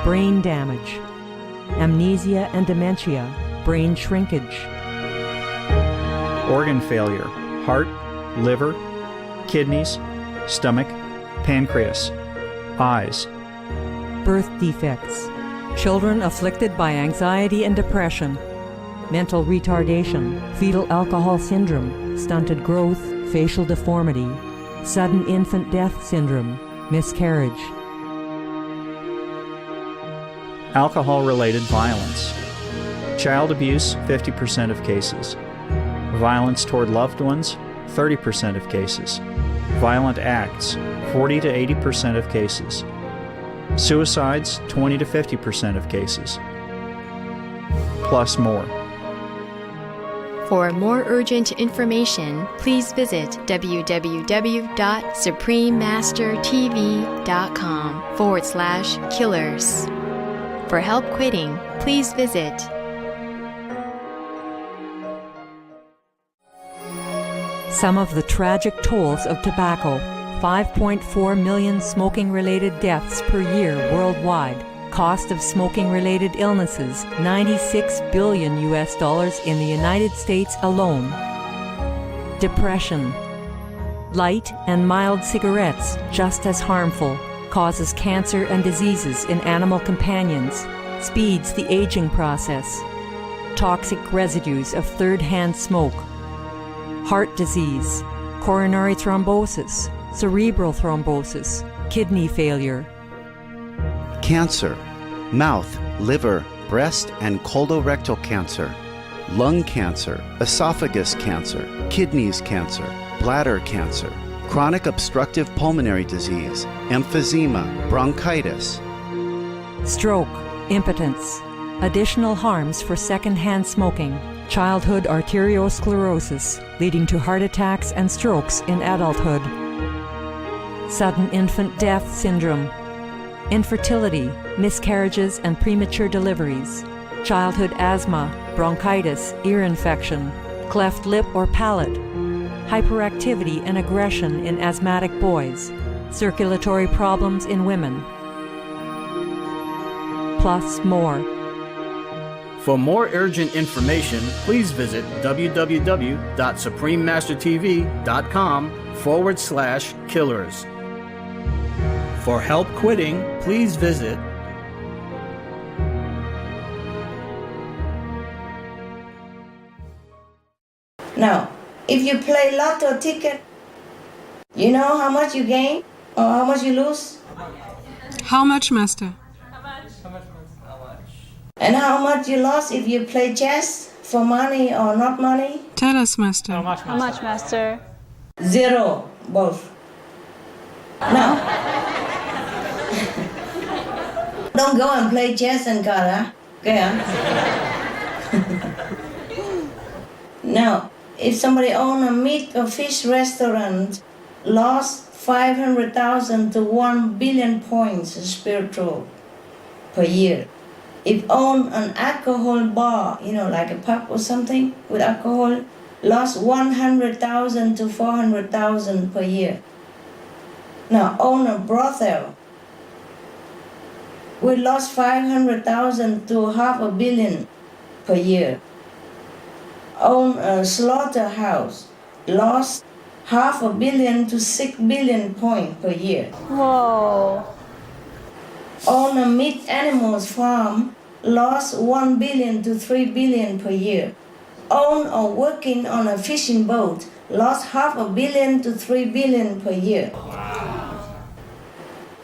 Brain damage. Amnesia and dementia. Brain shrinkage. Organ failure, heart, liver, kidneys, stomach, pancreas, eyes. Birth defects. Children afflicted by anxiety and depression. Mental retardation, fetal alcohol syndrome, stunted growth, facial deformity, sudden infant death syndrome, miscarriage. Alcohol-related violence. Child abuse, 50% of cases. Violence toward loved ones, 30% of cases. Violent acts, 40 to 80% of cases. Suicides, 20 to 50% of cases. Plus more. For more urgent information, please visit www.suprememastertv.com/killers. For help quitting, please visit Some of the tragic tolls of tobacco. 5.4 million smoking-related deaths per year worldwide. Cost of smoking-related illnesses, $96 billion in the United States alone. Depression. Light and mild cigarettes, just as harmful, causes cancer and diseases in animal companions, speeds the aging process. Toxic residues of third-hand smoke. Heart disease, coronary thrombosis, cerebral thrombosis, kidney failure. Cancer, mouth, liver, breast, and colorectal cancer, lung cancer, esophagus cancer, kidneys cancer, bladder cancer, chronic obstructive pulmonary disease, emphysema, bronchitis. Stroke, impotence, additional harms for second-hand smoking, childhood arteriosclerosis, leading to heart attacks and strokes in adulthood. Sudden infant death syndrome, infertility, miscarriages and premature deliveries, childhood asthma, bronchitis, ear infection, cleft lip or palate, hyperactivity and aggression in asthmatic boys, circulatory problems in women. Plus more. For more urgent information, please visit www.suprememastertv.com/killers. For help quitting, please visit Now, if you play lotto ticket, you know how much you gain or how much you lose? How much, Master? And how much you lost if you play chess for money or not money? Tell us, Master. How much, Master? 0, both. Now, don't go and play chess and cards, okay? Now, if somebody own a meat or fish restaurant, lost 500,000 to 1 billion points spiritual per year. If own an alcohol bar, you know, like a pub or something with alcohol, lost 100,000 to 400,000 per year. Now own a brothel, we lost 500,000 to 500 million per year. Own a slaughterhouse, lost 500 million to 6 billion points per year. Whoa. Own a meat animals farm, lost 1 billion to 3 billion per year. Own or working on a fishing boat, lost 500 million to 3 billion per year.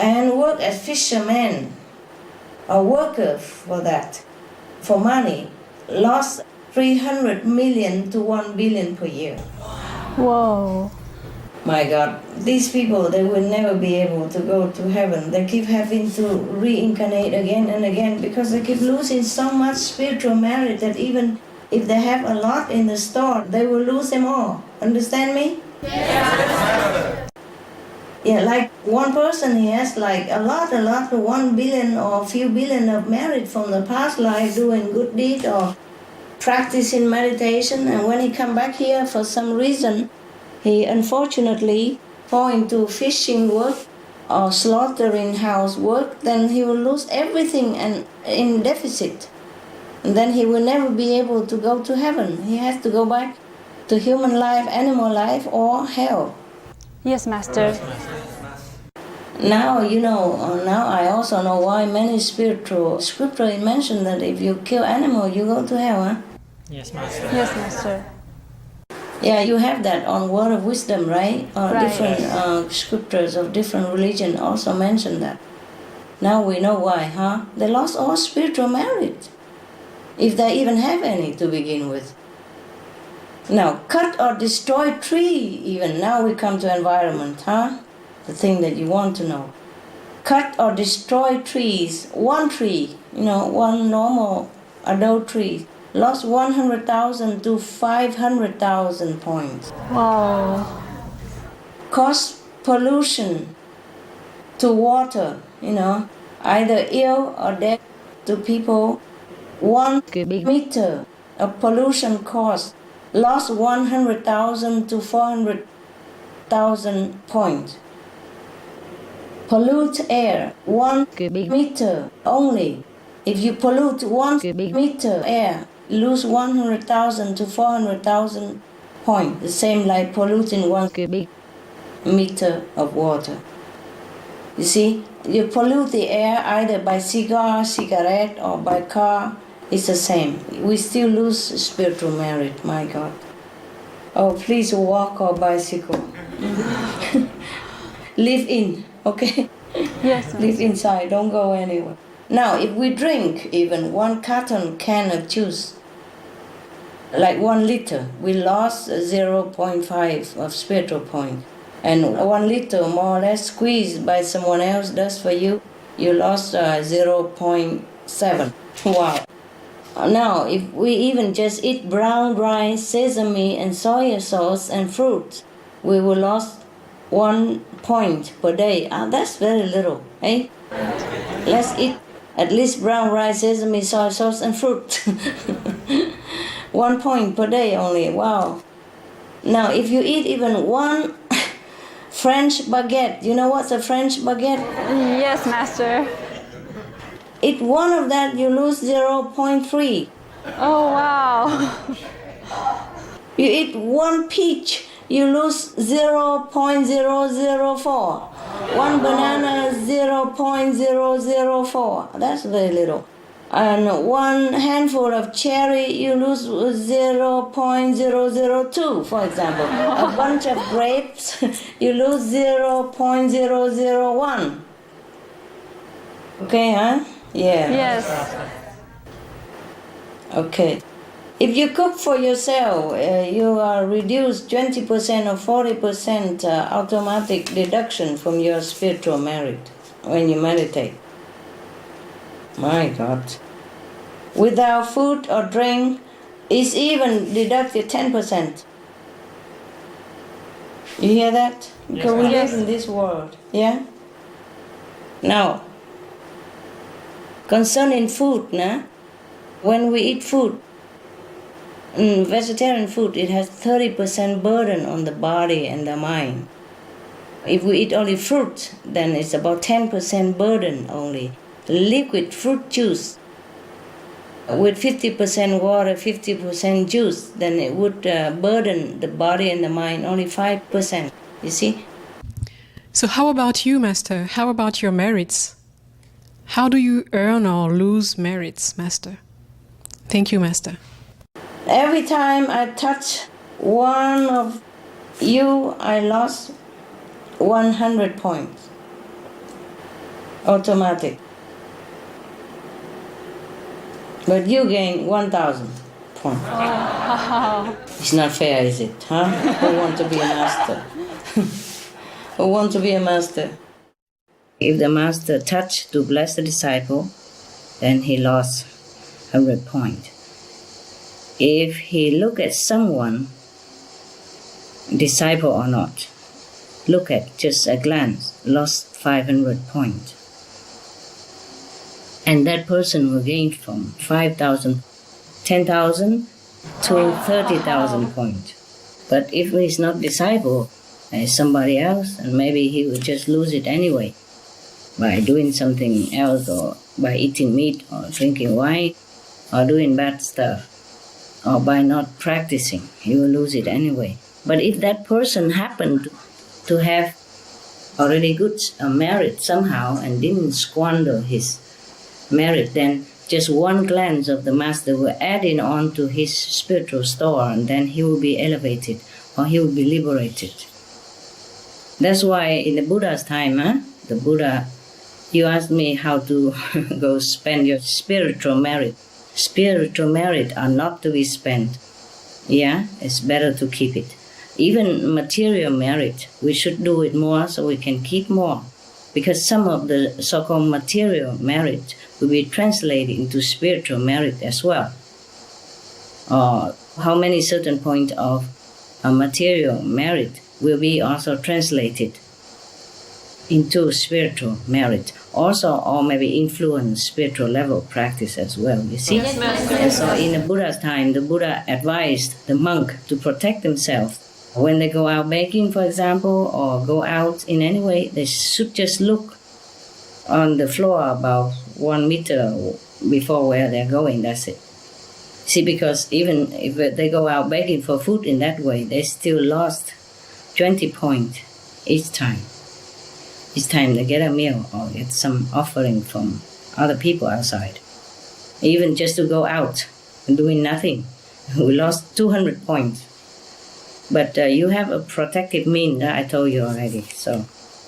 And work as fisherman, a worker for that, for money, lost 300 million to 1 billion per year. Whoa. My God, these people, they will never be able to go to heaven. They keep having to reincarnate again and again because they keep losing so much spiritual merit that even if they have a lot in the store, they will lose them all. Understand me? Yes. Yeah, like one person, he has like a lot, 1 billion or a few billion of merit from the past life doing good deed or practicing meditation. And when he come back here for some reason, he unfortunately fall into fishing work or slaughtering house work, then he will lose everything and in deficit. And then he will never be able to go to heaven. He has to go back to human life, animal life, or hell. Yes, Master. Now, now I also know why many spiritual scriptures mention that if you kill animal, you go to hell, huh? Yes, Master. Yes, Master. Yeah, you have that on Word of Wisdom, right? Right. Different scriptures of different religion also mention that. Now we know why, huh? They lost all spiritual merit, if they even have any to begin with. Now, cut or destroy tree even. Now we come to environment, huh? The thing that you want to know. Cut or destroy trees. One tree, one normal adult tree, lost 100,000 to 500,000 points. Wow. Cause pollution to water, either ill or death to people. 1 meter of pollution caused, lost 100,000 to 400,000 points. Pollute air, 1 meter only. If you pollute 1 meter air, lose 100,000 to 400,000 points. The same like polluting 1 cubic meter of water. You see, you pollute the air either by cigarette, or by car. It's the same. We still lose spiritual merit, my God. Oh, please walk or bicycle. Live in, okay? Yes. Live inside, don't go anywhere. Now, if we drink even 1 carton can of juice, like 1 liter, we lost 0.5 of spiritual point. And 1 liter more or less squeezed by someone else does for you, you lost 0.7. Wow. Now, if we even just eat brown rice, sesame, and soy sauce and fruit, we will lost 1 point per day. That's very little, eh? Let's eat at least brown rice, sesame, soy sauce, and fruit. 1 point per day only. Wow. Now, if you eat even 1 French baguette, you know what's a French baguette? Yes, Master. Eat 1 of that, you lose 0.3. Oh, wow. You eat 1 peach, you lose 0.004. 1 banana, 0.004. That's very little. And 1 handful of cherry, you lose 0.002, for example. A bunch of grapes, you lose 0.001. Okay, huh? Yeah. Yes. Okay. If you cook for yourself, you are reduced 20% or 40% automatic deduction from your spiritual merit when you meditate. My God. Without food or drink, it's even deducted 10%. You hear that? Because we live in this world, yeah? Now, concerning food, when we eat food, vegetarian food, it has 30% burden on the body and the mind. If we eat only fruit, then it's about 10% burden only. Liquid fruit juice with 50% water, 50% juice, then it would burden the body and the mind only 5%. You see? So how about you, Master? How about your merits? How do you earn or lose merits, Master? Thank you, Master. Every time I touch one of you, I lost 100 points. Automatic. But you gain 1,000 points. It's not fair, is it? Huh? Who want to be a master? Who want to be a master? If the master touched to bless the disciple, then he lost 100 points. If he look at someone, disciple or not, look at just a glance, lost 500 points. And that person will gain from 5,000, 10,000 to 30,000 points. But if he's not disciple, somebody else, and maybe he will just lose it anyway by doing something else, or by eating meat, or drinking wine, or doing bad stuff, or by not practicing. He will lose it anyway. But if that person happened to have already good merit somehow and didn't squander his merit, then just one glance of the master will add in on to his spiritual store, and then he will be elevated, or he will be liberated. That's why in the Buddha's time, the Buddha, you asked me how to go spend your spiritual merit. Spiritual merit are not to be spent. Yeah, it's better to keep it. Even material merit, we should do it more so we can keep more. Because some of the so-called material merit will be translated into spiritual merit as well. Or how many certain points of material merit will be also translated into spiritual merit. Also, or maybe influence spiritual level practice as well, you see? Yes, Master. And so in the Buddha's time, the Buddha advised the monk to protect themselves. When they go out baking, for example, or go out in any way, they should just look on the floor about 1 meter before where they're going, that's it. See, because even if they go out begging for food in that way, they still lost 20 points each time. Each time they get a meal or get some offering from other people outside. Even just to go out and doing nothing, we lost 200 points. But you have a protective mean that I told you already, so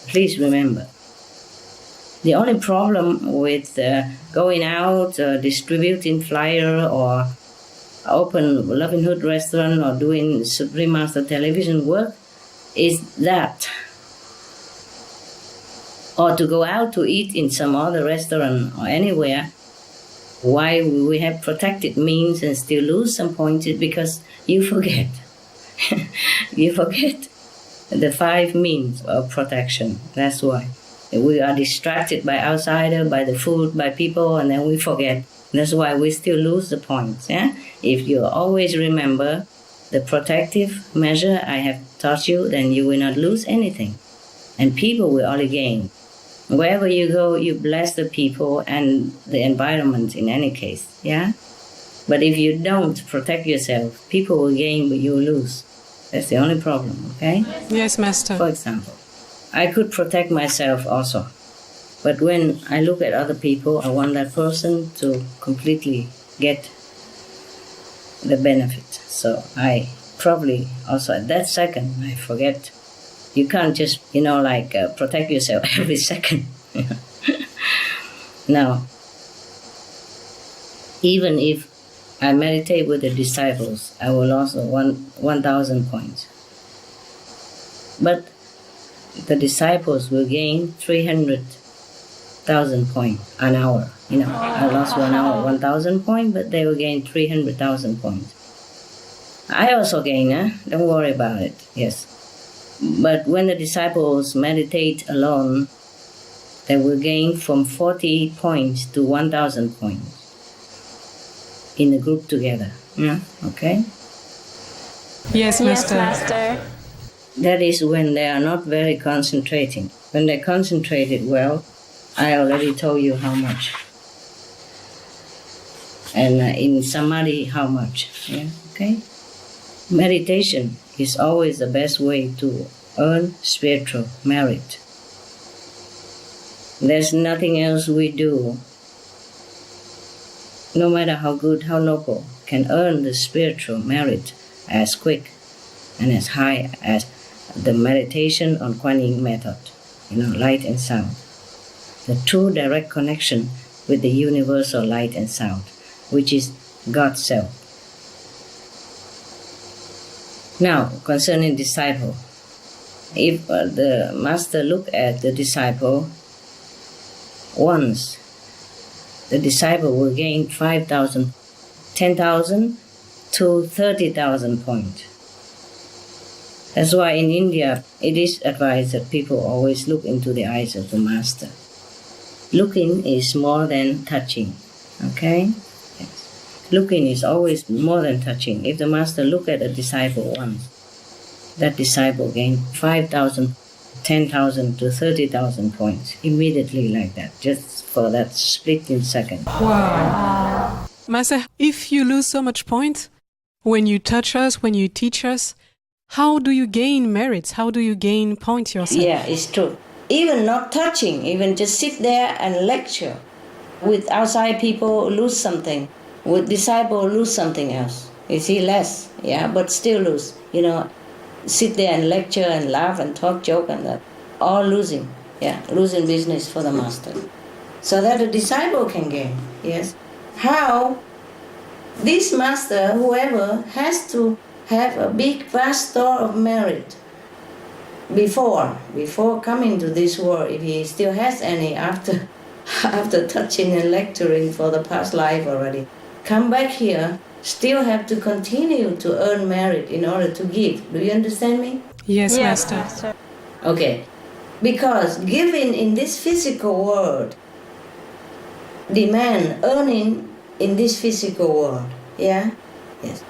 please remember. The only problem with going out, distributing flyer, or open Loving Hood restaurant, or doing Suprim Master television work is that. Or to go out to eat in some other restaurant or anywhere, why we have protected means and still lose some points is because you forget. You forget the 5 means of protection. That's why. We are distracted by outsider, by the food, by people, and then we forget. That's why we still lose the points. Yeah? If you always remember the protective measure I have taught you, then you will not lose anything. And people will only gain. Wherever you go, you bless the people and the environment in any case. Yeah? But if you don't protect yourself, people will gain, but you will lose. That's the only problem, okay? Yes, Master. For example, I could protect myself also. But when I look at other people, I want that person to completely get the benefit. So I probably also at that second, I forget. You can't just, protect yourself every second. Now, even if I meditate with the disciples, I will lose 1,000 points. But the disciples will gain 300,000 points an hour. I lost 1 hour, 1,000 points, but they will gain 300,000 points. I also gain, don't worry about it, yes. But when the disciples meditate alone, they will gain from 40 points to 1,000 points in a group together. Yeah, okay? Yes, Master. Yes, Master. That is when they are not very concentrating. When they concentrated well, I already told you how much. And in samadhi, how much. Yeah, okay? Meditation is always the best way to earn spiritual merit. There's nothing else we do, no matter how good, how noble, can earn the spiritual merit as quick and as high as the meditation on Kuan Yin method, light and sound. The true direct connection with the universal light and sound, which is God's self. Now, concerning disciple, if the master look at the disciple once, the disciple will gain 5,000, 10,000 to 30,000 points. That's why in India it is advised that people always look into the eyes of the master. Looking is more than touching, okay? Yes. Looking is always more than touching. If the master look at a disciple once, that disciple gain 5,000, 10,000 to 30,000 points immediately like that, just for that split in second. Wow. Master, if you lose so much points, when you touch us, when you teach us, how do you gain merits? How do you gain points yourself? Yeah, it's true. Even not touching, even just sit there and lecture. With outside people, lose something. With disciple, lose something else. You see, less, yeah, but still lose. You know, sit there and lecture and laugh and talk, joke and that. All losing, yeah, losing business for the master. So that a disciple can gain, yes. How? This master, whoever, has to have a big, vast store of merit before coming to this world, if he still has any after touching and lecturing for the past life already. Come back here, still have to continue to earn merit in order to give. Do you understand me? Yes, Master. Okay. Because giving in this physical world demand earning in this physical world. Yeah? Yes.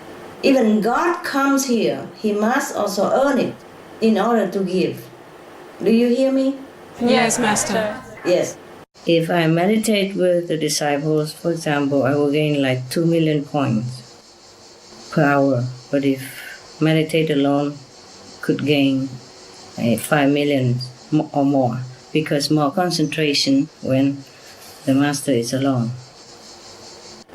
Even God comes here, he must also earn it in order to give. Do you hear me? Yes, Master. Yes. If I meditate with the disciples, for example, I will gain like 2 million points per hour. But if meditate alone, could gain 5 million or more, because more concentration when the master is alone.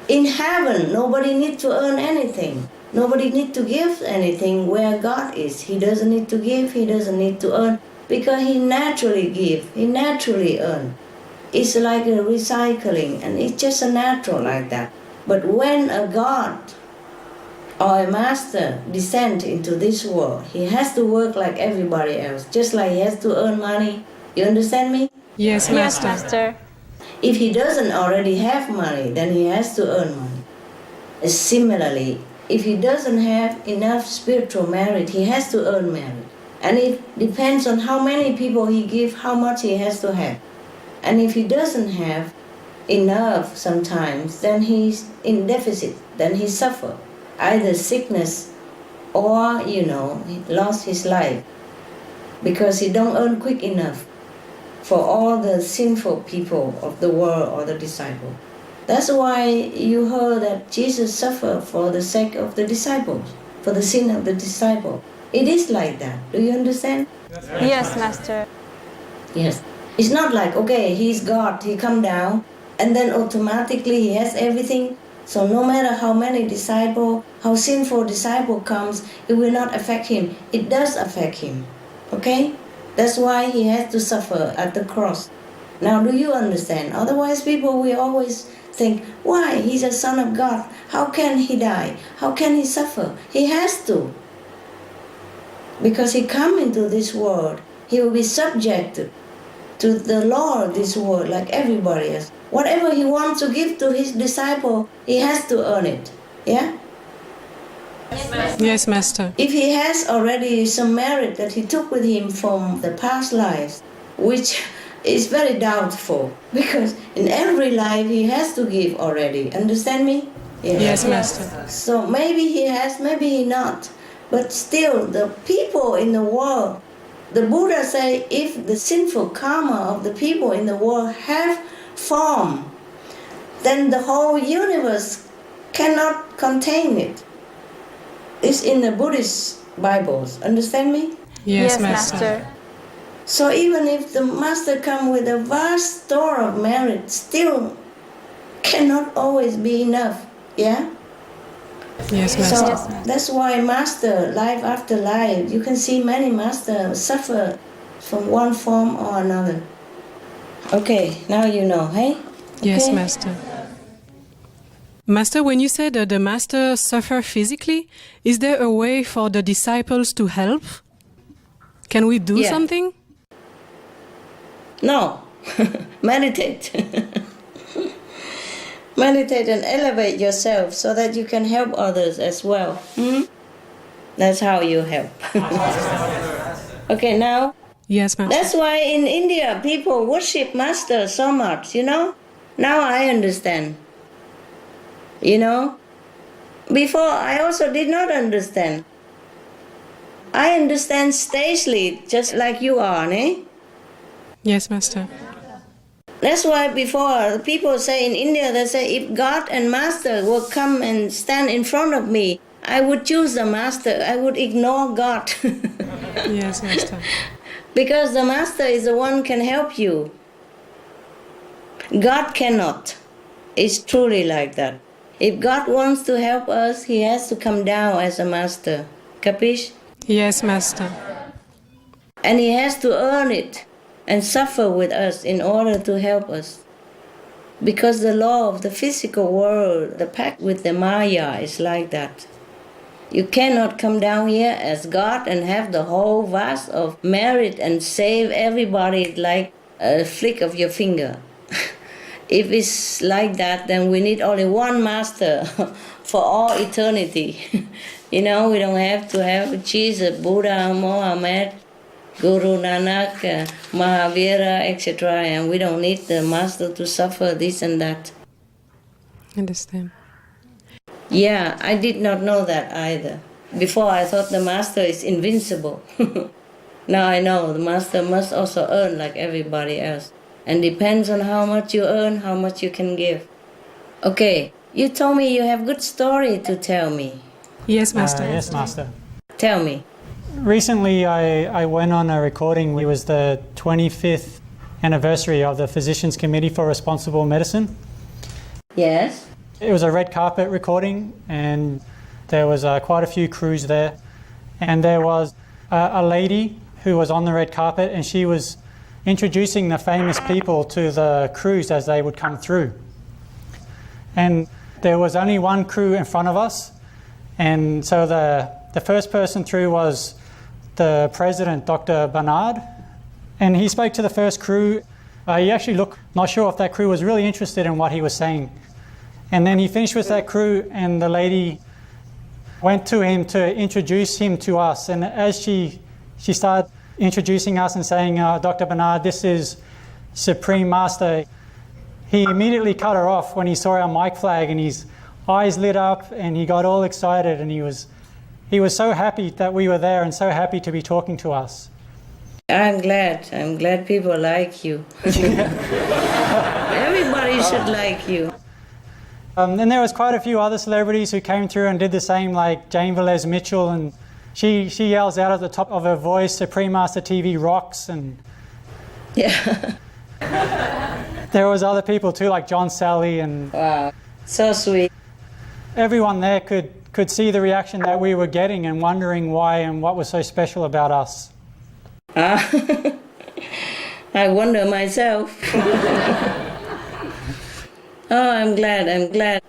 In heaven, nobody needs to earn anything. Nobody needs to give anything where God is. He doesn't need to give, he doesn't need to earn, because he naturally gives, he naturally earns. It's like a recycling, and it's just a natural like that. But when a God or a master descends into this world, he has to work like everybody else, just like he has to earn money. You understand me? Yes, Master. Yes, Master. If he doesn't already have money, then he has to earn money. Similarly, if he doesn't have enough spiritual merit, he has to earn merit. And it depends on how many people he gives, how much he has to have. And if he doesn't have enough sometimes, then he's in deficit, then he suffers either sickness or, he lost his life because he don't earn quick enough for all the sinful people of the world or the disciple. That's why you heard that Jesus suffered for the sake of the disciples, for the sin of the disciple. It is like that. Do you understand? Yes, Master. Yes. It's not like, okay, he's God, he come down, and then automatically he has everything. So no matter how many disciple, how sinful disciple comes, it will not affect him. It does affect him. Okay? That's why he has to suffer at the cross. Now, do you understand? Otherwise, people will always think, why? He's a son of God. How can he die? How can he suffer? He has to. Because he come into this world, he will be subjected to the law of this world like everybody else. Whatever he wants to give to his disciple, he has to earn it. Yeah? Yes, Master. If he has already some merit that he took with him from the past lives, which is very doubtful, because in every life he has to give already. Understand me? Yeah. Yes, Master. So maybe he has, maybe he not. But still, the people in the world, the Buddha say, if the sinful karma of the people in the world have form, then the whole universe cannot contain it. It's in the Buddhist Bibles. Understand me? Yes, Master. So even if the master come with a vast store of merit, still cannot always be enough. Yeah? Yes, Master. So that's why master, life after life, you can see many masters suffer from one form or another. Okay, now you know, hey? Yes, Okay? Master. Master, when you said the Master suffered physically, is there a way for the disciples to help? Can we do something? No. Meditate. Meditate and elevate yourself so that you can help others as well. That's how you help. Okay, now? Yes, Master. That's why in India people worship Master so much, you know? Now I understand. You know? Before I also did not understand. I understand stagely, just like you are, eh? Yes, Master. That's why before people say in India, they say if God and Master would come and stand in front of me, I would choose the Master. I would ignore God. Yes, Master. Because the Master is the one who can help you. God cannot. It's truly like that. If God wants to help us, He has to come down as a Master. Capish? Yes, Master. And He has to earn it and suffer with us in order to help us. Because the law of the physical world, the pact with the Maya is like that. You cannot come down here as God and have the whole vast of merit and save everybody like a flick of your finger. If it's like that, then we need only one Master for all eternity. You know, we don't have to have Jesus, Buddha, Mohammed, Guru Nanak, Mahavira, etc. And we don't need the Master to suffer this and that. Understand. Yeah, I did not know that either. Before I thought the Master is invincible. Now I know the Master must also earn like everybody else. And depends on how much you earn, how much you can give. Okay, you told me you have good story to tell me. Yes, Master. Yes, Master. Tell me. Recently, I went on a recording. It was the 25th anniversary of the Physicians Committee for Responsible Medicine. Yes. It was a red carpet recording, and there was quite a few crews there. And there was a lady who was on the red carpet, and she was introducing the famous people to the crews as they would come through. And there was only one crew in front of us, and so the first person through was the president, Dr. Bernard, and he spoke to the first crew. He actually looked not sure if that crew was really interested in what he was saying. And then he finished with that crew, and the lady went to him to introduce him to us. And as she started introducing us and saying, Dr. Bernard, this is Supreme Master, he immediately cut her off when he saw our mic flag, and his eyes lit up and he got all excited, and he was so happy that we were there and so happy to be talking to us. I'm glad people like you. Everybody should like you. Then there was quite a few other celebrities who came through and did the same, like Jane Velez Mitchell, and she yells out at the top of her voice, Supreme Master TV rocks, and yeah. There was other people too, like John Sally, and wow, so sweet. Everyone there could see the reaction that we were getting and wondering why and what was so special about us. I wonder myself. Oh, I'm glad.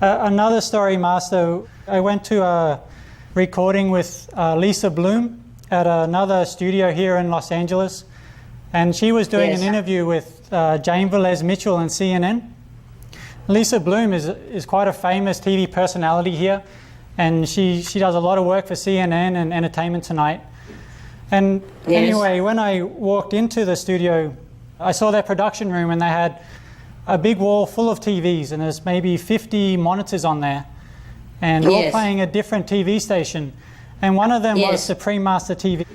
Another story, Master. I went to a recording with Lisa Bloom at another studio here in Los Angeles, and she was doing an interview with Jane Velez Mitchell and CNN. Lisa Bloom is quite a famous TV personality here, and she does a lot of work for CNN and Entertainment Tonight. And anyway, when I walked into the studio, I saw their production room, and they had a big wall full of TVs, and there's maybe 50 monitors on there, and all playing a different TV station. And one of them was Supreme Master TV.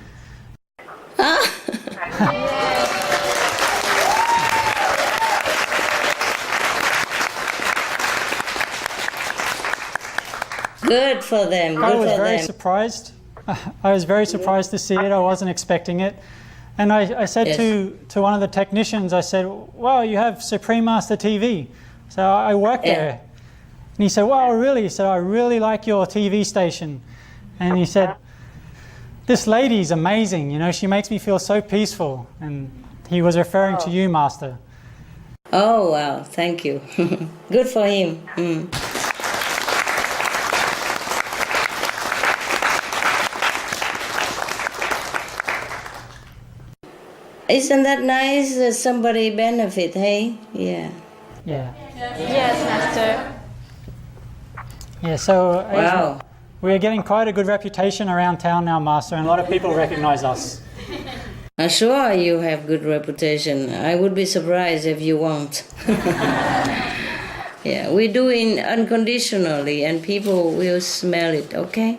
Good for them. I was very surprised. I was very surprised to see it. I wasn't expecting it. And I said to one of the technicians, I said, wow, you have Supreme Master TV. So I work there. And he said, wow, really? He said, I really like your TV station. And he said, this lady's amazing. You know, she makes me feel so peaceful. And he was referring to you, Master. Oh, wow, thank you. Good for him. Isn't that nice that somebody benefit, hey? Yeah. Yeah. Yes, Master. Yeah, so Wow. we're getting quite a good reputation around town now, Master, and a lot of people recognize us. I'm sure you have good reputation. I would be surprised if you won't. Yeah, we do it unconditionally and people will smell it, okay?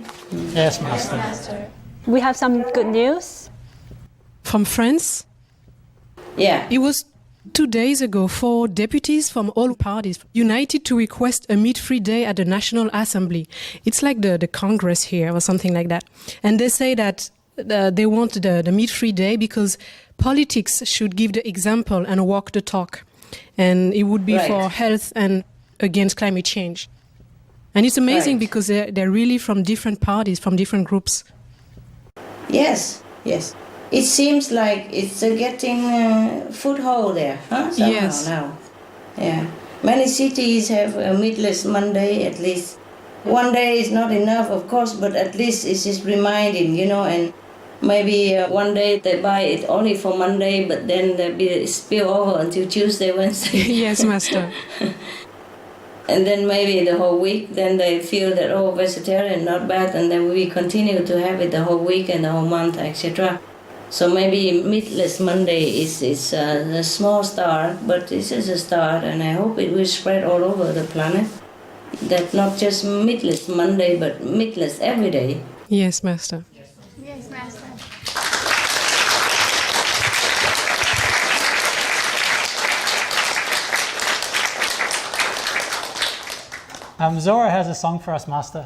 Yes, Master. We have some good news. From France? Yeah. It was 2 days ago, 4 deputies from all parties united to request a meat-free day at the National Assembly. It's like the Congress here or something like that. And they say that they want the meat-free day because politics should give the example and walk the talk. And it would be for health and against climate change. And it's amazing because they're really from different parties, from different groups. Yes, yes. It seems like it's getting foothold there, huh? Somehow Yes. now. Yeah. Many cities have a meatless Monday at least. One day is not enough, of course, but at least it's just reminding, and maybe one day they buy it only for Monday, but then they be spill over until Tuesday, Wednesday. Yes, Master. And then maybe the whole week, then they feel that, vegetarian, not bad, and then we continue to have it the whole week and the whole month, etc. So maybe meatless Monday is a small start, but this is a start, and I hope it will spread all over the planet. That not just meatless Monday, but meatless every day. Yes, Master. Yes, Master. Zora has a song for us, Master.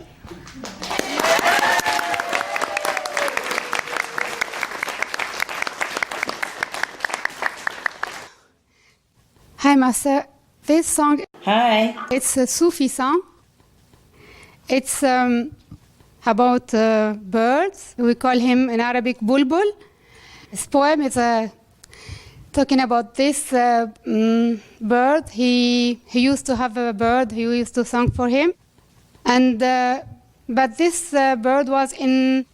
Hi, Master. This song, Hi. It's a Sufi song. It's about birds. We call him in Arabic bulbul. This poem is talking about this bird. He used to have a bird who used to sing for him, and but this bird was in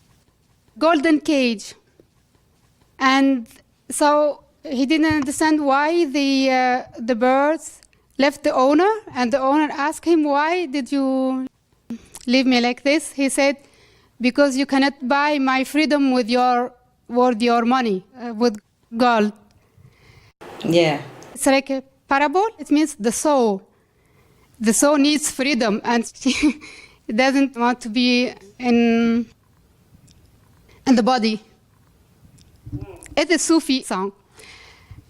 golden cage, and so he didn't understand why the birds left the owner, and the owner asked him, "Why did you leave me like this?" He said, "Because you cannot buy my freedom with your money, with gold." Yeah. It's like a parable. It means the soul. The soul needs freedom, and she doesn't want to be in the body. It's a Sufi song.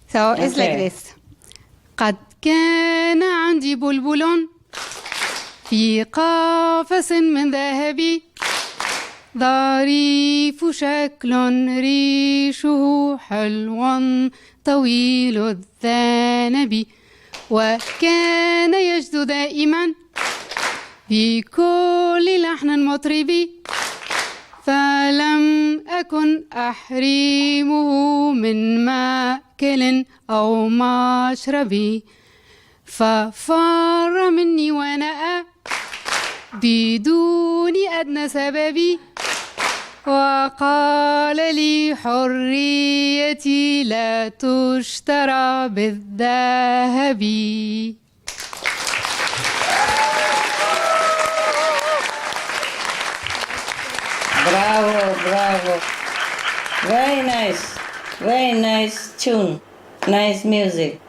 So it's like this. قد كان عندي بلبل في قفص من ذهب ظريف شكل ريشه حلو طويل الذنب وكان يجدو دائما بكل لحن مطرب فلم أكن أحرمه من مأكل أو مشرب ففر مني ونأى بدون أدنى سبب وقال لي حريتي لا تشترى بالذهب. Bravo, bravo. Very nice tune. Nice music.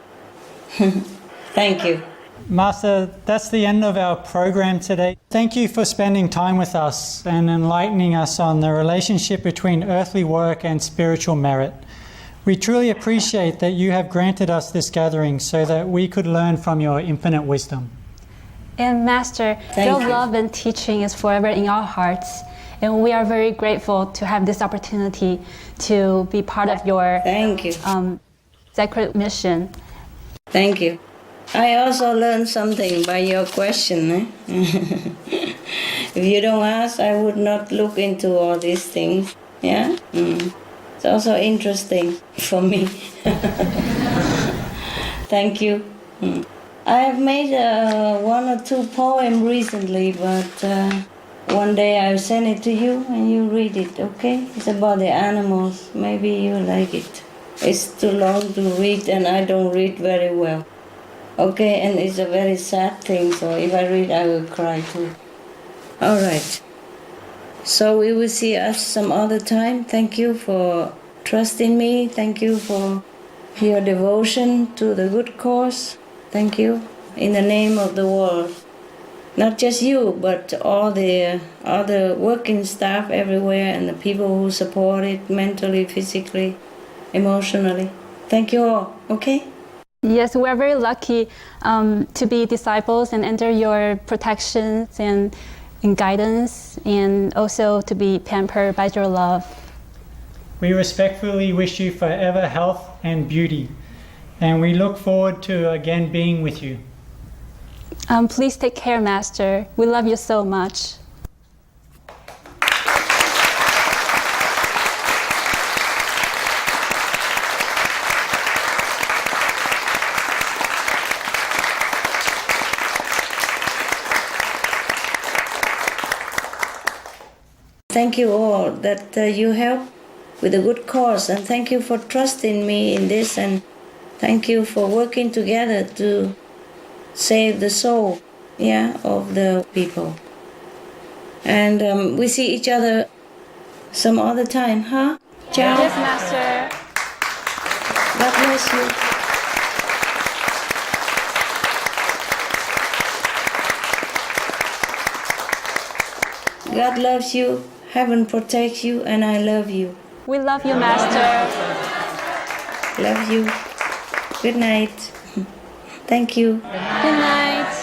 Thank you. Master, that's the end of our program today. Thank you for spending time with us and enlightening us on the relationship between earthly work and spiritual merit. We truly appreciate that you have granted us this gathering so that we could learn from your infinite wisdom. And Master, your love and teaching is forever in our hearts. And we are very grateful to have this opportunity to be part of your sacred mission. Thank you. I also learned something by your question. If you don't ask, I would not look into all these things. Yeah? It's also interesting for me. Thank you. I have made one or two poems recently, but one day I'll send it to you and you read it, okay? It's about the animals. Maybe you like it. It's too long to read and I don't read very well. Okay, and it's a very sad thing, so if I read, I will cry too. All right. So we will see us some other time. Thank you for trusting me. Thank you for your devotion to the good cause. Thank you. In the name of the world. Not just you, but all the other working staff everywhere and the people who support it mentally, physically, emotionally. Thank you all, okay? Yes, we're very lucky to be disciples and under your protections and guidance, and also to be pampered by your love. We respectfully wish you forever health and beauty, and we look forward to again being with you. Please take care, Master. We love you so much. Thank you all that you help with a good cause, and thank you for trusting me in this, and thank you for working together to save the soul, of the people. And we see each other some other time, huh? Ciao. Yes, Master. God bless you. God loves you, heaven protects you, and I love you. We love you, Master. Love you. Good night. Thank you. Good night.